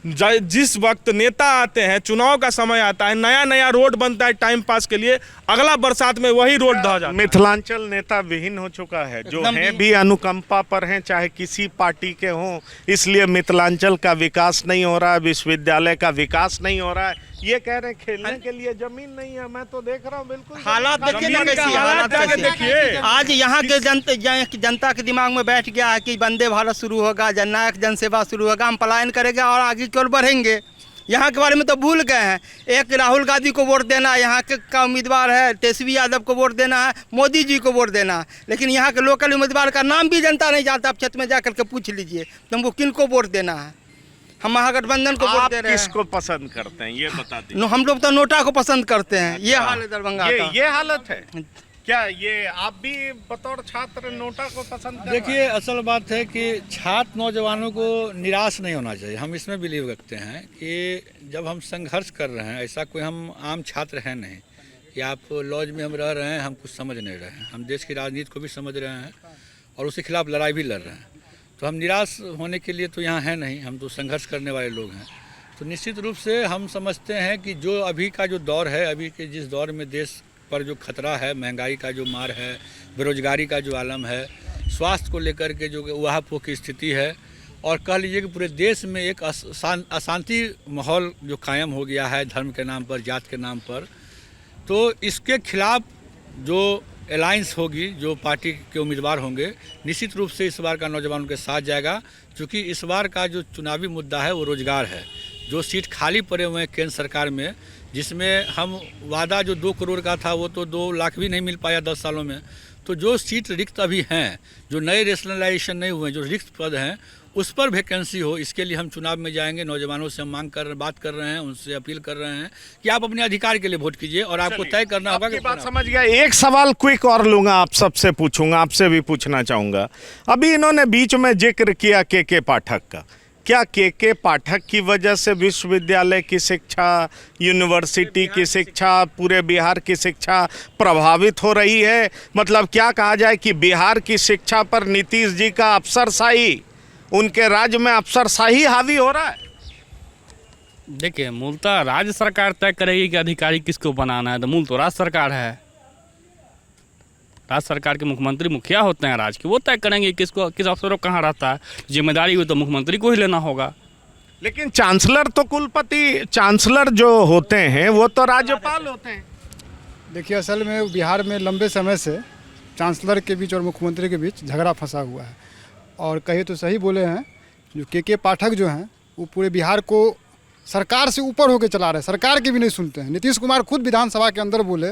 जिस वक्त नेता आते हैं, चुनाव का समय आता है, नया नया रोड बनता है टाइम पास के लिए, अगला बरसात में वही रोड ढह जाता है। मिथिलांचल नेता विहीन हो चुका है, जो हैं भी अनुकंपा पर हैं, चाहे किसी पार्टी के हों, इसलिए मिथिलांचल का विकास नहीं हो रहा है, विश्वविद्यालय का विकास नहीं हो रहा है। ये कह रहे हैं खेलने के लिए जमीन नहीं है, मैं तो देख रहा हूँ बिल्कुल हालात देखिए ना कैसी हालात देखिए। आज यहाँ के जनता के दिमाग में बैठ गया है कि वंदे भारत शुरू होगा, जननायक जनसेवा शुरू होगा, हम पलायन करेंगे और आगे की ओर बढ़ेंगे। यहाँ के बारे में तो भूल गए हैं। एक राहुल गांधी को वोट देना है, यहाँ के का उम्मीदवार है तेजस्वी यादव को वोट देना है, मोदी जी को वोट देना है, लेकिन यहाँ के लोकल उम्मीदवार का नाम भी जनता नहीं जानता। आप क्षेत्र में जाकर के पूछ लीजिए तुमको किन को वोट देना है। हम महागठबंधन को वोट दे रहे हैं। किसको पसंद करते हैं ये बता दीजिए। हम लोग तो नोटा को पसंद करते हैं। ये हाल है दरभंगा का। ये हालत है क्या? ये आप भी बतौर छात्र नोटा को पसंद कर? देखिए, असल बात है कि छात्र नौजवानों को निराश नहीं होना चाहिए। हम इसमें बिलीव रखते हैं कि जब हम संघर्ष कर रहे हैं, ऐसा कोई हम आम छात्र हैं नहीं कि आप लॉज में हम रह रहे हैं, हम कुछ समझ नहीं रहे हैं। हम देश की राजनीति को भी समझ रहे हैं और उसके खिलाफ लड़ाई भी लड़ रहे हैं। तो हम निराश होने के लिए तो यहाँ है नहीं, हम तो संघर्ष करने वाले लोग हैं। तो निश्चित रूप से हम समझते हैं कि जो अभी का जो दौर है, अभी के जिस दौर में देश पर जो खतरा है, महंगाई का जो मार है, बेरोजगारी का जो आलम है, स्वास्थ्य को लेकर के जो उहापोह की स्थिति है, और कह लीजिए कि पूरे देश में एक अशांति माहौल जो कायम हो गया है धर्म के नाम पर, जात के नाम पर, तो इसके खिलाफ जो अलायंस होगी, जो पार्टी के उम्मीदवार होंगे, निश्चित रूप से इस बार का नौजवानों के साथ जाएगा। क्योंकि इस बार का जो चुनावी मुद्दा है वो रोजगार है। जो सीट खाली पड़े हुए हैं केंद्र सरकार में, जिसमें हम वादा जो 2 करोड़ का था वो तो 2 लाख भी नहीं मिल पाया 10 सालों में। तो जो सीट रिक्त अभी हैं, जो नए रेशनलाइजेशन नहीं हुए, जो रिक्त पद हैं, उस पर वैकेंसी हो, इसके लिए हम चुनाव में जाएंगे। नौजवानों से हम बात कर रहे हैं, उनसे अपील कर रहे हैं कि आप अपने अधिकार के लिए वोट कीजिए और आपको तय करना होगा कि बात समझ गया। एक सवाल क्विक और लूंगा, आप सबसे पूछूंगा, आपसे भी पूछना चाहूंगा। अभी इन्होंने बीच में जिक्र किया के पाठक का। क्या के पाठक की वजह से विश्वविद्यालय की शिक्षा, यूनिवर्सिटी की शिक्षा, पूरे बिहार की शिक्षा प्रभावित हो रही है? मतलब क्या कहा जाए कि बिहार की शिक्षा पर नीतीश जी का अफसरशाही, उनके राज्य में अफसरशाही हावी हो रहा है? देखिए, मूलतः राज्य सरकार तय करेगी कि अधिकारी किसको बनाना है। तो मूल तो राज्य सरकार है। राज्य सरकार के मुख्यमंत्री मुखिया होते हैं राज्य के, वो तय करेंगे किसको, किस अफसर को कहाँ रहता है। जिम्मेदारी हुई तो मुख्यमंत्री को ही लेना होगा। लेकिन चांसलर तो चांसलर जो होते हैं वो तो राज्यपाल होते हैं। देखिए, असल में बिहार में लंबे समय से चांसलर के बीच और मुख्यमंत्री के बीच झगड़ा फंसा हुआ है। और कहे तो सही बोले हैं, जो के पाठक जो हैं वो पूरे बिहार को सरकार से ऊपर होकर चला रहे हैं, सरकार के भी नहीं सुनते हैं। नीतीश कुमार खुद विधानसभा के अंदर बोले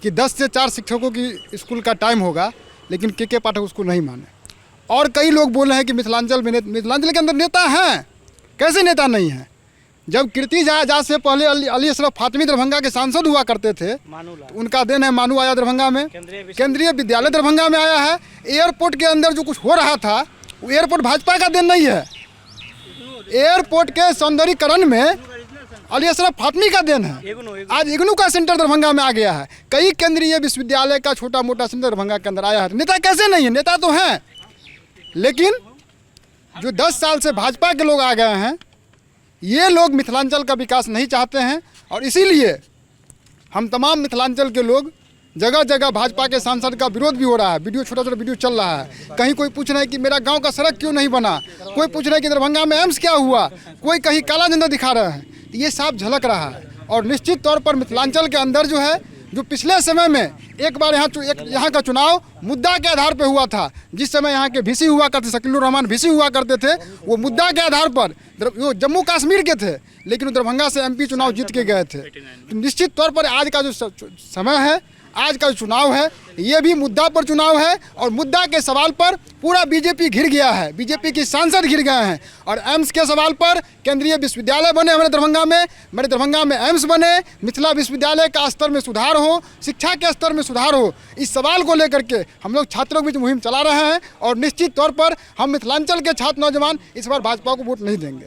कि 10 से 4 शिक्षकों की स्कूल का टाइम होगा, लेकिन के पाठक उसको नहीं माने। और कई लोग बोल रहे हैं कि मिथिलांचल के अंदर नेता हैं। कैसे नेता नहीं हैं? जब कीर्ति आजाद से पहले अली अशरफ फातमी दरभंगा के सांसद हुआ करते थे, तो उनका देन है मानू आया दरभंगा में, केंद्रीय विद्यालय दरभंगा में आया है। एयरपोर्ट के अंदर जो कुछ हो रहा था वो एयरपोर्ट भाजपा का देन नहीं है। एयरपोर्ट के सौंदर्यीकरण में अली अशरफ फातमी का देन है। आज इग्नू का सेंटर दरभंगा में आ गया है। कई केंद्रीय विश्वविद्यालय का छोटा मोटा सेंटर दरभंगा के अंदर आया है। नेता कैसे नहीं है? नेता तो हैं, लेकिन जो 10 साल से भाजपा के लोग आ गए हैं, ये लोग मिथिलांचल का विकास नहीं चाहते हैं। और इसीलिए हम तमाम मिथिलांचल के लोग जगह जगह भाजपा के सांसद का विरोध भी हो रहा है। छोटा छोटा वीडियो चल रहा है। कहीं कोई पूछ रहा है कि मेरा गांव का सड़क क्यों नहीं बना, कोई पूछ रहा है कि दरभंगा में एम्स क्या हुआ, कोई कहीं काला झंडा दिखा रहे हैं। ये साफ झलक रहा है। और निश्चित तौर पर मिथिलांचल के अंदर जो है, जो पिछले समय में एक बार यहाँ का चुनाव मुद्दा के आधार पर हुआ था, जिस समय यहाँ के VC हुआ करते, शकीलुर रहमान VC हुआ करते थे, वो मुद्दा के आधार पर वो जम्मू कश्मीर के थे, लेकिन वो दरभंगा से MP चुनाव जीत के गए थे। तो निश्चित तौर पर आज का जो समय है, आज का जो चुनाव है, ये भी मुद्दा पर चुनाव है। और मुद्दा के सवाल पर पूरा बीजेपी घिर गया है, बीजेपी की सांसद घिर गए हैं। और एम्स के सवाल पर केंद्रीय विश्वविद्यालय बने हमारे दरभंगा में एम्स बने, मिथिला विश्वविद्यालय का स्तर में सुधार हो, शिक्षा के स्तर में सुधार हो। इस सवाल को लेकर के हम लोग छात्रों के बीच मुहिम चला रहे हैं। और निश्चित तौर पर हम मिथिलांचल के छात्र नौजवान इस बार भाजपा को वोट नहीं देंगे।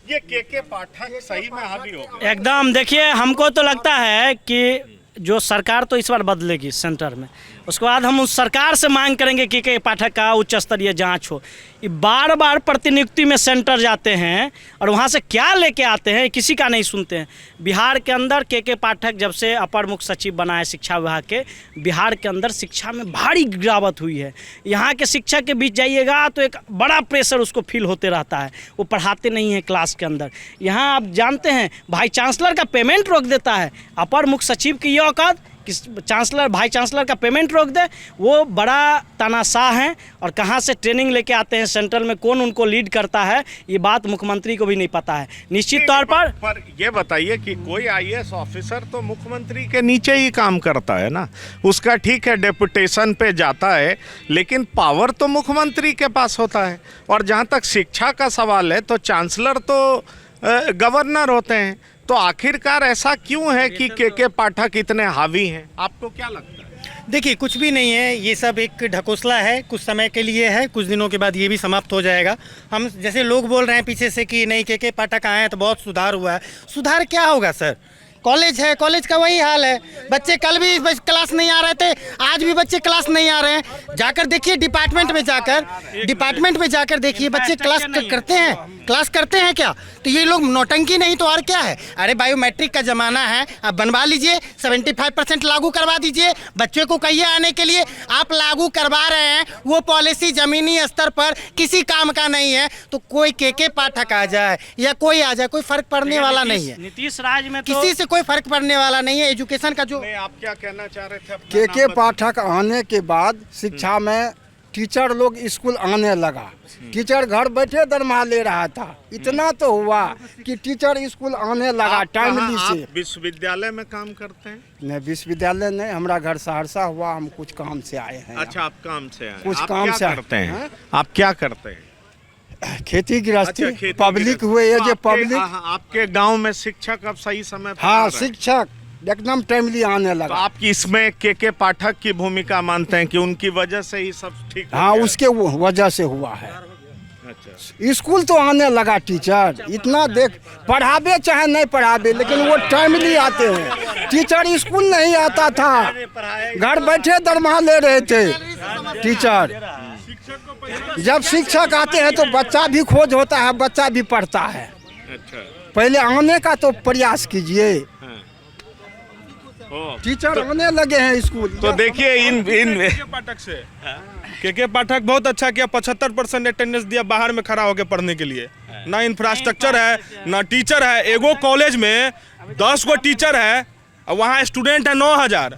ये के पाठक सही में हावी हो गए एकदम। देखिए, हमको तो लगता है कि जो सरकार तो इस बार बदलेगी सेंटर में, उसके बाद हम उस सरकार से मांग करेंगे कि के पाठक का उच्च स्तरीय जांच हो। ये बार बार प्रतिनियुक्ति में सेंटर जाते हैं और वहाँ से क्या लेके आते हैं किसी का नहीं सुनते हैं। बिहार के अंदर के पाठक जब से अपर मुख्य सचिव बना है शिक्षा विभाग के, बिहार के अंदर शिक्षा में भारी गिरावट हुई है। यहाँ के शिक्षक के बीच जाइएगा तो एक बड़ा प्रेशर उसको फील होते रहता है, वो पढ़ाते नहीं हैं क्लास के अंदर। यहाँ आप जानते हैं वाइस चांसलर का पेमेंट रोक देता है, अपर मुख्य सचिव की ये औकात किस चांसलर वाइस चांसलर का पेमेंट रोक दे। वो बड़ा तानाशाह हैं और कहाँ से ट्रेनिंग लेके आते हैं, सेंट्रल में कौन उनको लीड करता है, ये बात मुख्यमंत्री को भी नहीं पता है। निश्चित तौर पर ये बताइए कि कोई आईएएस ऑफिसर तो मुख्यमंत्री के नीचे ही काम करता है ना, उसका ठीक है डेपुटेशन पे जाता है, लेकिन पावर तो मुख्यमंत्री के पास होता है। और जहाँ तक शिक्षा का सवाल है तो चांसलर तो गवर्नर होते हैं। तो आखिरकार ऐसा क्यों है कि के पाठक इतने हावी हैं? आपको क्या लगता है? देखिए, कुछ भी नहीं है, ये सब एक ढकोसला है, कुछ समय के लिए है, कुछ दिनों के बाद ये भी समाप्त हो जाएगा। हम जैसे लोग बोल रहे हैं पीछे से कि नहीं के पाठक आए हैं तो बहुत सुधार हुआ है। सुधार क्या होगा सर? कॉलेज है, कॉलेज का वही हाल है। बच्चे कल भी क्लास नहीं आ रहे थे, आज भी बच्चे क्लास नहीं आ रहे हैं। जाकर देखिए डिपार्टमेंट में जाकर देखिए बच्चे क्लास करते हैं क्या? तो ये लोग नौटंकी नहीं तो और क्या है? अरे बायोमेट्रिक का ज़माना है, आप बनवा लीजिए, 75% लागू करवा दीजिए। बच्चे को कहिए आने के लिए, आप लागू करवा रहे हैं, वो पॉलिसी ज़मीनी स्तर पर किसी काम का नहीं है। तो कोई के पाठक आ जाए या कोई आ जाए, कोई फर्क पड़ने वाला नहीं है। नीतीश राज में किसी से कोई फर्क पड़ने वाला नहीं है। एजुकेशन का जो आप क्या कहना चाह रहे थे? के पाठक आने के बाद शिक्षा में टीचर लोग स्कूल आने लगा। टीचर घर बैठे दरमाहा ले रहा था, इतना तो हुआ कि टीचर स्कूल आने लगा टाइमली से। विश्वविद्यालय में काम करते हैं? नहीं, विश्वविद्यालय नहीं, हमारा घर सहरसा हुआ, हम कुछ काम से आए हैं। अच्छा, आप काम से आए? कुछ आप काम क्या से करते हैं? आप क्या करते हैं? खेती गृहस्थी। अच्छा, पब्लिक हुए ये जो पब्लिक। आपके गांव में शिक्षक अब सही समय पर हाँ, शिक्षक एकदम टाइमली आने तो लगा। आप इसमें के पाठक की भूमिका मानते हैं कि उनकी वजह से ही सब ठीक हो हाँ, गया? उसके वजह से हुआ है। अच्छा, स्कूल तो आने लगा टीचर, इतना देख पढ़ावे चाहे नहीं पढ़ावे, लेकिन वो टाइमली आते हैं। टीचर स्कूल नहीं आता था, घर बैठे दरमाहा ले रहे थे टीचर। जब शिक्षक आते हैं तो बच्चा भी खोज होता है, बच्चा भी पढ़ता है। अच्छा, पहले आने का तो प्रयास कीजिए। टीचर आने लगे हैं स्कूल। तो देखिए इन पाठक से के पाठक बहुत अच्छा किया, 75% अटेंडेंस दिया बाहर में खड़ा होकर पढ़ने के लिए। ना इंफ्रास्ट्रक्चर है, ना टीचर है। एगो कॉलेज में 10 गो टीचर है और वहाँ स्टूडेंट है 9000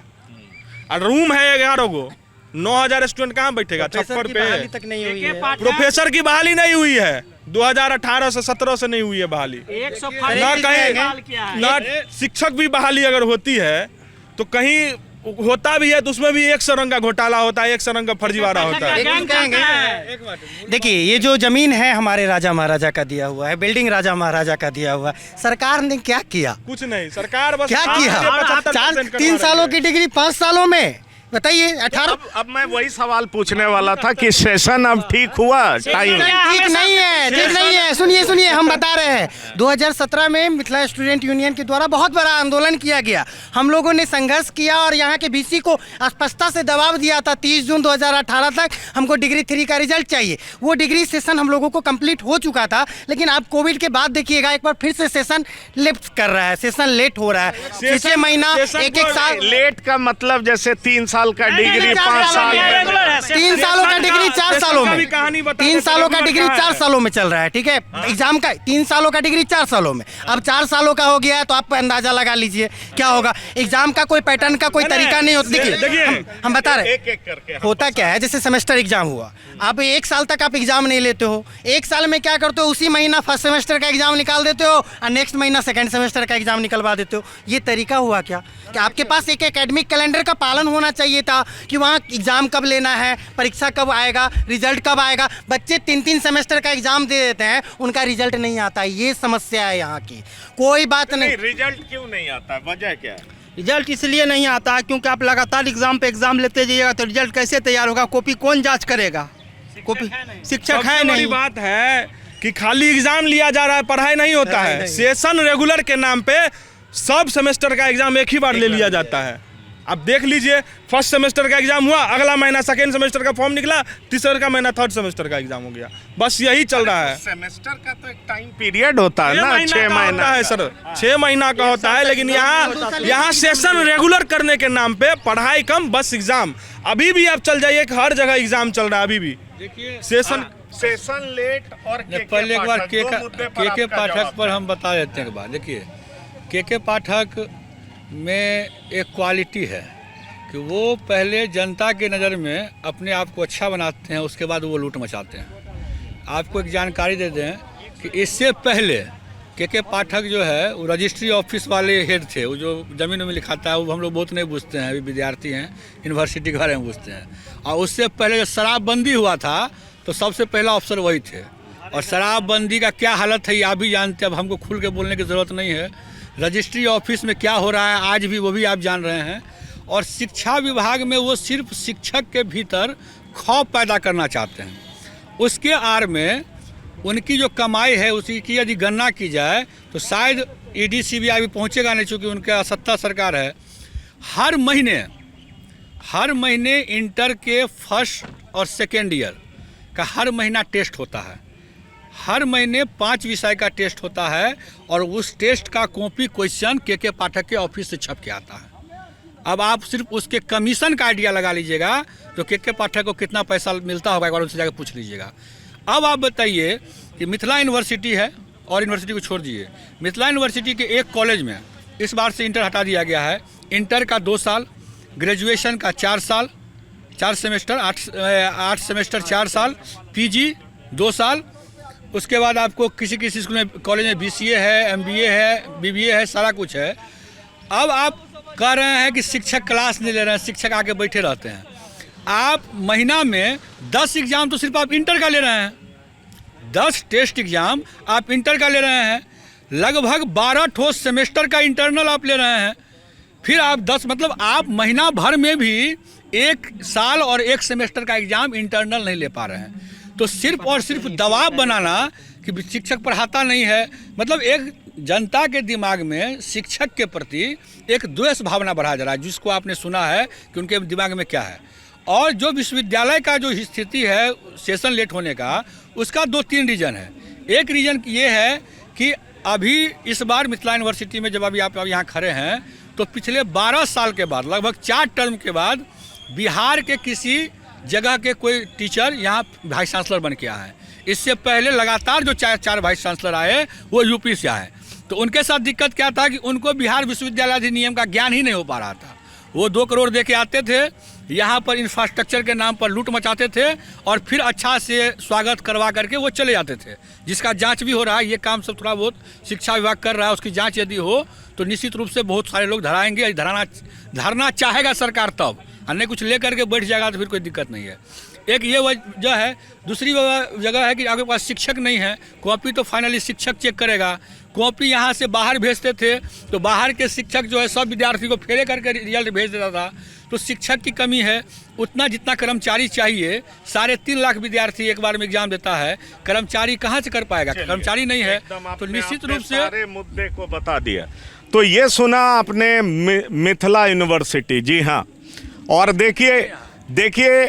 और रूम है 11 गो। 9000 स्टूडेंट कहाँ बैठेगा? छप्पर पे तक नहीं हुई है। प्रोफेसर की बहाली नहीं हुई है, 2018 से 17 से नहीं हुई है बहाली। ना कहीं ना शिक्षक भी बहाली अगर होती है तो कहीं होता भी है तो उसमें भी एक सरंग का घोटाला होता है, एक सरंग का फर्जीवाड़ा होता है। देखिए, ये जो जमीन है हमारे राजा महाराजा का दिया हुआ है, बिल्डिंग राजा महाराजा का दिया हुआ है। सरकार ने क्या किया? कुछ नहीं, सरकार बस क्या किया? 3 सालों की डिग्री 5 सालों में, बताइए। 18 अब मैं वही सवाल पूछने वाला था कि सेशन अब ठीक हुआ? टाइम ठीक नहीं है। सुनिए, हम बता रहे हैं 2017 में मिथिला स्टूडेंट यूनियन के द्वारा बहुत बड़ा आंदोलन किया गया। हम लोगों ने संघर्ष किया और यहाँ के बीसी को स्पष्टता से दबाव दिया था 30 जून 2018 तक हमको डिग्री 3 का रिजल्ट चाहिए। वो डिग्री सेशन हम लोगों को कंप्लीट हो चुका था, लेकिन अब कोविड के बाद देखिएगा एक बार फिर से सेशन लेट कर रहा है, सेशन लेट हो रहा है। 6 महीना, एक साल लेट का मतलब जैसे 3 साल का डिग्री 5 साल, 3 सालों का डिग्री 4 सालों में, 3 सालों का डिग्री 4 सालों में चल रहा है। ठीक है, एग्जाम का 3 सालों का डिग्री 4 सालों में, अब 4 सालों का हो गया है तो आप अंदाजा लगा लीजिए क्या होगा। एग्जाम का कोई पैटर्न का कोई तरीका नहीं होता। देखिए, हम बता रहे हैं होता क्या है। जैसे सेमेस्टर एग्जाम हुआ, अब 1 साल तक आप एग्जाम नहीं लेते हो, 1 साल में क्या करते हो, उसी महीना फर्स्ट सेमेस्टर का एग्जाम निकाल देते हो और नेक्स्ट महीना सेकंड सेमेस्टर का एग्जाम निकलवा देते हो। ये तरीका हुआ क्या? कि आपके पास एक एकेडमिक कैलेंडर का पालन होना चाहिए था कि वहाँ एग्जाम कब लेना है, परीक्षा कब आएगा, रिजल्ट कब आएगा। बच्चे 3-3 सेमेस्टर का एग्जाम दे देते हैं, उनका रिजल्ट नहीं आता। ये समस्या है यहाँ की। कोई बात नहीं, रिजल्ट क्यों नहीं आता? वजह क्या है? रिजल्ट इसलिए नहीं आता क्योंकि आप लगातार एग्जाम पे एग्जाम लेते जाइएगा तो रिजल्ट कैसे तैयार होगा? कॉपी कौन जांच करेगा? कॉपी शिक्षक है नहीं। बड़ी बात है कि खाली एग्जाम लिया जा रहा है, पढ़ाई नहीं होता है। सेशन रेगुलर के नाम पे सब सेमेस्टर का एग्जाम एक ही बार ले लिया जाता है। अब देख लीजिए, फर्स्ट सेमेस्टर का एग्जाम हुआ, अगला महीना सेकेंड सेमेस्टर का फॉर्म निकला, तीसरा का महीना थर्ड सेमेस्टर का एग्जाम हो गया। बस यही चल रहा है। सेमेस्टर का तो एक टाइम पीरियड होता है ना, 6 महीना है सर, 6 महीना का होता है। लेकिन यहाँ सेशन रेगुलर करने के नाम पे पढ़ाई कम, बस एग्जाम। अभी भी आप चल जाइए, हर जगह एग्जाम चल रहा है अभी भी। देखिए सेशन लेट और पहले एक बार के पाठक पर हम बता देते हैं। बात देखिए, के पाठक में एक क्वालिटी है कि वो पहले जनता की नज़र में अपने आप को अच्छा बनाते हैं, उसके बाद वो लूट मचाते हैं। आपको एक जानकारी दे दें कि इससे पहले के पाठक जो है वो रजिस्ट्री ऑफिस वाले हेड थे, वो जो ज़मीन में लिखाता है वो हम लोग बहुत नहीं पूछते हैं, अभी विद्यार्थी हैं, यूनिवर्सिटी के बारे में पूछते हैं। और उससे पहले जब शराबबंदी हुआ था तो सबसे पहला अफसर वही थे। और शराबबंदी का क्या हालत है ये आप भी जानते हैं, अब हमको खुल के बोलने की ज़रूरत नहीं है। रजिस्ट्री ऑफिस में क्या हो रहा है आज भी वो भी आप जान रहे हैं। और शिक्षा विभाग में वो सिर्फ शिक्षक के भीतर खौफ पैदा करना चाहते हैं। उसके आड़ में उनकी जो कमाई है उसी की यदि गणना की जाए तो शायद ED भी पहुँचेगा नहीं, चूँकि उनका सत्ता सरकार है। हर महीने इंटर के फर्स्ट और सेकेंड ईयर का हर महीना टेस्ट होता है। हर महीने 5 विषय का टेस्ट होता है और उस टेस्ट का कॉपी क्वेश्चन के पाठक के ऑफिस से छप के आता है। अब आप सिर्फ उसके कमीशन का आइडिया लगा लीजिएगा तो के पाठक को कितना पैसा मिलता होगा, एक बार उनसे जाकर पूछ लीजिएगा। अब आप बताइए कि मिथिला यूनिवर्सिटी है, और यूनिवर्सिटी को छोड़ दीजिए, मिथिला यूनिवर्सिटी के एक कॉलेज में इस बार से इंटर हटा दिया गया है। इंटर का 2 साल, ग्रेजुएशन का 4 साल, 4 सेमेस्टर, 8 सेमेस्टर 4 साल, PG 2 साल। उसके बाद आपको किसी स्कूल में कॉलेज में BCA है, MBA है, BBA है, सारा कुछ है। अब आप कह रहे हैं कि शिक्षक क्लास नहीं ले रहे हैं, शिक्षक आके बैठे रहते हैं। आप महीना में 10 एग्ज़ाम तो सिर्फ आप इंटर का ले रहे हैं, 10 टेस्ट एग्ज़ाम आप इंटर का ले रहे हैं, लगभग 12 ठोस सेमेस्टर का इंटरनल आप ले रहे हैं। फिर आप 10 मतलब आप महीना भर में भी 1 साल और 1 सेमेस्टर का एग्ज़ाम इंटरनल नहीं ले पा रहे हैं। तो सिर्फ और सिर्फ दबाव बनाना कि शिक्षक पढ़ाता नहीं है, मतलब एक जनता के दिमाग में शिक्षक के प्रति एक द्वेष भावना बढ़ा जा रहा है, जिसको आपने सुना है कि उनके दिमाग में क्या है। और जो विश्वविद्यालय का जो स्थिति है सेशन लेट होने का, उसका 2-3 रीज़न है। एक रीज़न ये है कि अभी इस बार मिथिला यूनिवर्सिटी में जब अभी आप यहाँ खड़े हैं तो पिछले 12 साल के बाद, लगभग 4 टर्म के बाद बिहार के किसी जगह के कोई टीचर यहाँ वाइस चांसलर बन के आए हैं। इससे पहले लगातार जो 4 वाइस चांसलर आए वो यूपी से आए। तो उनके साथ दिक्कत क्या था कि उनको बिहार विश्वविद्यालय अधिनियम का ज्ञान ही नहीं हो पा रहा था। वो 2 करोड़ दे के आते थे, यहाँ पर इंफ्रास्ट्रक्चर के नाम पर लूट मचाते थे और फिर अच्छा से स्वागत करवा करके वो चले जाते थे, जिसका जांच भी हो रहा है। ये काम सब थोड़ा बहुत शिक्षा विभाग कर रहा है, उसकी जांच यदि हो तो निश्चित रूप से बहुत सारे लोग धराएंगे। धरना चाहेगा सरकार तब, अन्य कुछ ले करके बैठ जाएगा तो फिर कोई दिक्कत नहीं है। एक ये वजह है। दूसरी जगह है कि आपके पास शिक्षक नहीं है, कॉपी तो फाइनली शिक्षक चेक करेगा। कॉपी यहाँ से बाहर भेजते थे तो बाहर के शिक्षक जो है सब विद्यार्थी को फेरे करके रिजल्ट भेज देता था। तो शिक्षक की कमी है। उतना जितना कर्मचारी चाहिए, 3.5 लाख विद्यार्थी एक बार में एग्जाम देता है, कर्मचारी कहाँ से कर पाएगा? कर्मचारी नहीं है तो निश्चित रूप से सारे मुद्दे को बता दिया। तो ये सुना आपने मिथिला यूनिवर्सिटी, जी हाँ। और देखिए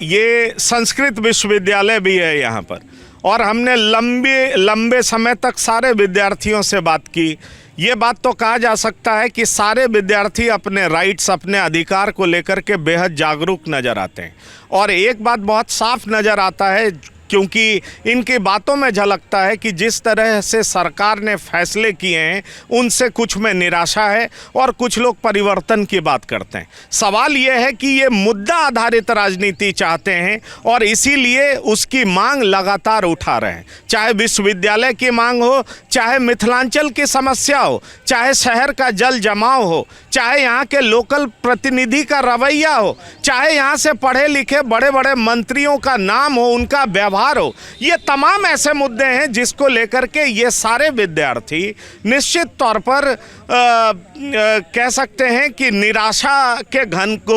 ये संस्कृत विश्वविद्यालय भी है यहाँ पर, और हमने लंबे समय तक सारे विद्यार्थियों से बात की। ये बात तो कहा जा सकता है कि सारे विद्यार्थी अपने राइट्स, अपने अधिकार को लेकर के बेहद जागरूक नज़र आते हैं। और एक बात बहुत साफ नज़र आता है, क्योंकि इनकी बातों में झलकता है कि जिस तरह से सरकार ने फैसले किए हैं उनसे कुछ में निराशा है और कुछ लोग परिवर्तन की बात करते हैं। सवाल यह है कि ये मुद्दा आधारित राजनीति चाहते हैं और इसीलिए उसकी मांग लगातार उठा रहे हैं। चाहे विश्वविद्यालय की मांग हो, चाहे मिथिलांचल की समस्या हो, चाहे शहर का जल जमाव हो, चाहे यहाँ के लोकल प्रतिनिधि का रवैया हो, चाहे यहाँ से पढ़े लिखे बड़े बड़े मंत्रियों का नाम हो, उनका व्यवहार हो। ये तमाम ऐसे मुद्दे हैं जिसको लेकर के ये सारे विद्यार्थी निश्चित तौर पर कह सकते हैं कि निराशा के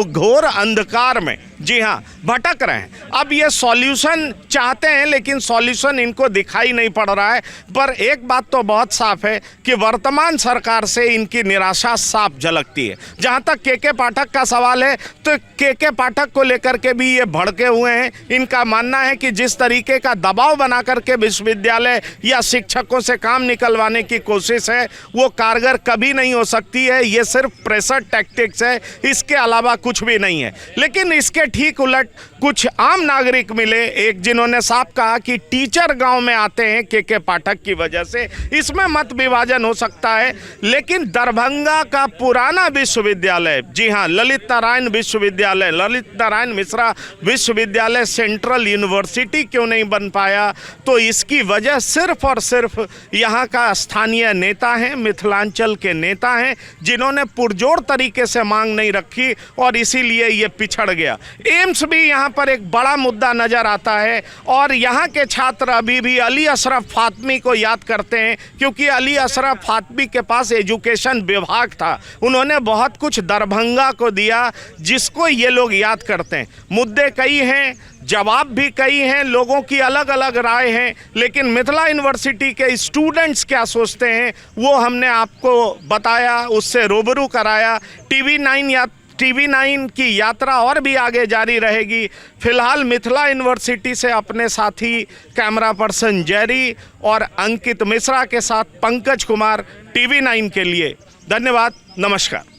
घोर अंधकार में जी हाँ, भटक रहे हैं। अब ये सॉल्यूशन चाहते हैं लेकिन सॉल्यूशन इनको दिखाई नहीं पड़ रहा है। पर एक बात तो बहुत साफ है कि वर्तमान सरकार से इनकी निराशा साफ झलकती है। जहाँ तक के पाठक का सवाल है तो के पाठक को लेकर के भी ये भड़के हुए हैं। इनका मानना है कि जिस तरीके का दबाव बना करके विश्वविद्यालय या शिक्षकों से काम निकलवाने की कोशिश है वो कारगर कभी नहीं हो सकती है। ये सिर्फ प्रेशर टैक्टिक्स है, इसके अलावा कुछ भी नहीं है। लेकिन इसके ठीक उलट कुछ आम नागरिक मिले, एक जिन्होंने साफ कहा कि टीचर गांव में आते हैं के पाठक की वजह से। इसमें मत विभाजन हो सकता है, लेकिन दरभंगा का पुराना विश्वविद्यालय, जी हाँ, ललित नारायण विश्वविद्यालय, ललित नारायण मिश्रा विश्वविद्यालय सेंट्रल यूनिवर्सिटी क्यों नहीं बन पाया? तो इसकी वजह सिर्फ और सिर्फ यहाँ का स्थानीय नेता हैं, मिथिलांचल के नेता हैं, जिन्होंने पुरजोर तरीके से मांग नहीं रखी और इसीलिए ये पिछड़ गया। एम्स भी यहाँ पर एक बड़ा मुद्दा नजर आता है और यहाँ के छात्र अभी भी अली अशरफ फातमी को याद करते हैं, क्योंकि अली अशरफ फातमी के पास एजुकेशन विभाग था। उन्होंने बहुत कुछ दरभंगा को दिया, जिसको ये लोग याद करते हैं। मुद्दे कई हैं, जवाब भी कई हैं, लोगों की अलग अलग राय हैं, लेकिन मिथिला यूनिवर्सिटी के स्टूडेंट्स क्या सोचते हैं वो हमने आपको बताया, उससे रूबरू कराया। TV9 की यात्रा और भी आगे जारी रहेगी। फिलहाल मिथिला यूनिवर्सिटी से अपने साथी कैमरा पर्सन जेरी और अंकित मिश्रा के साथ पंकज कुमार, TV9 के लिए। धन्यवाद, नमस्कार।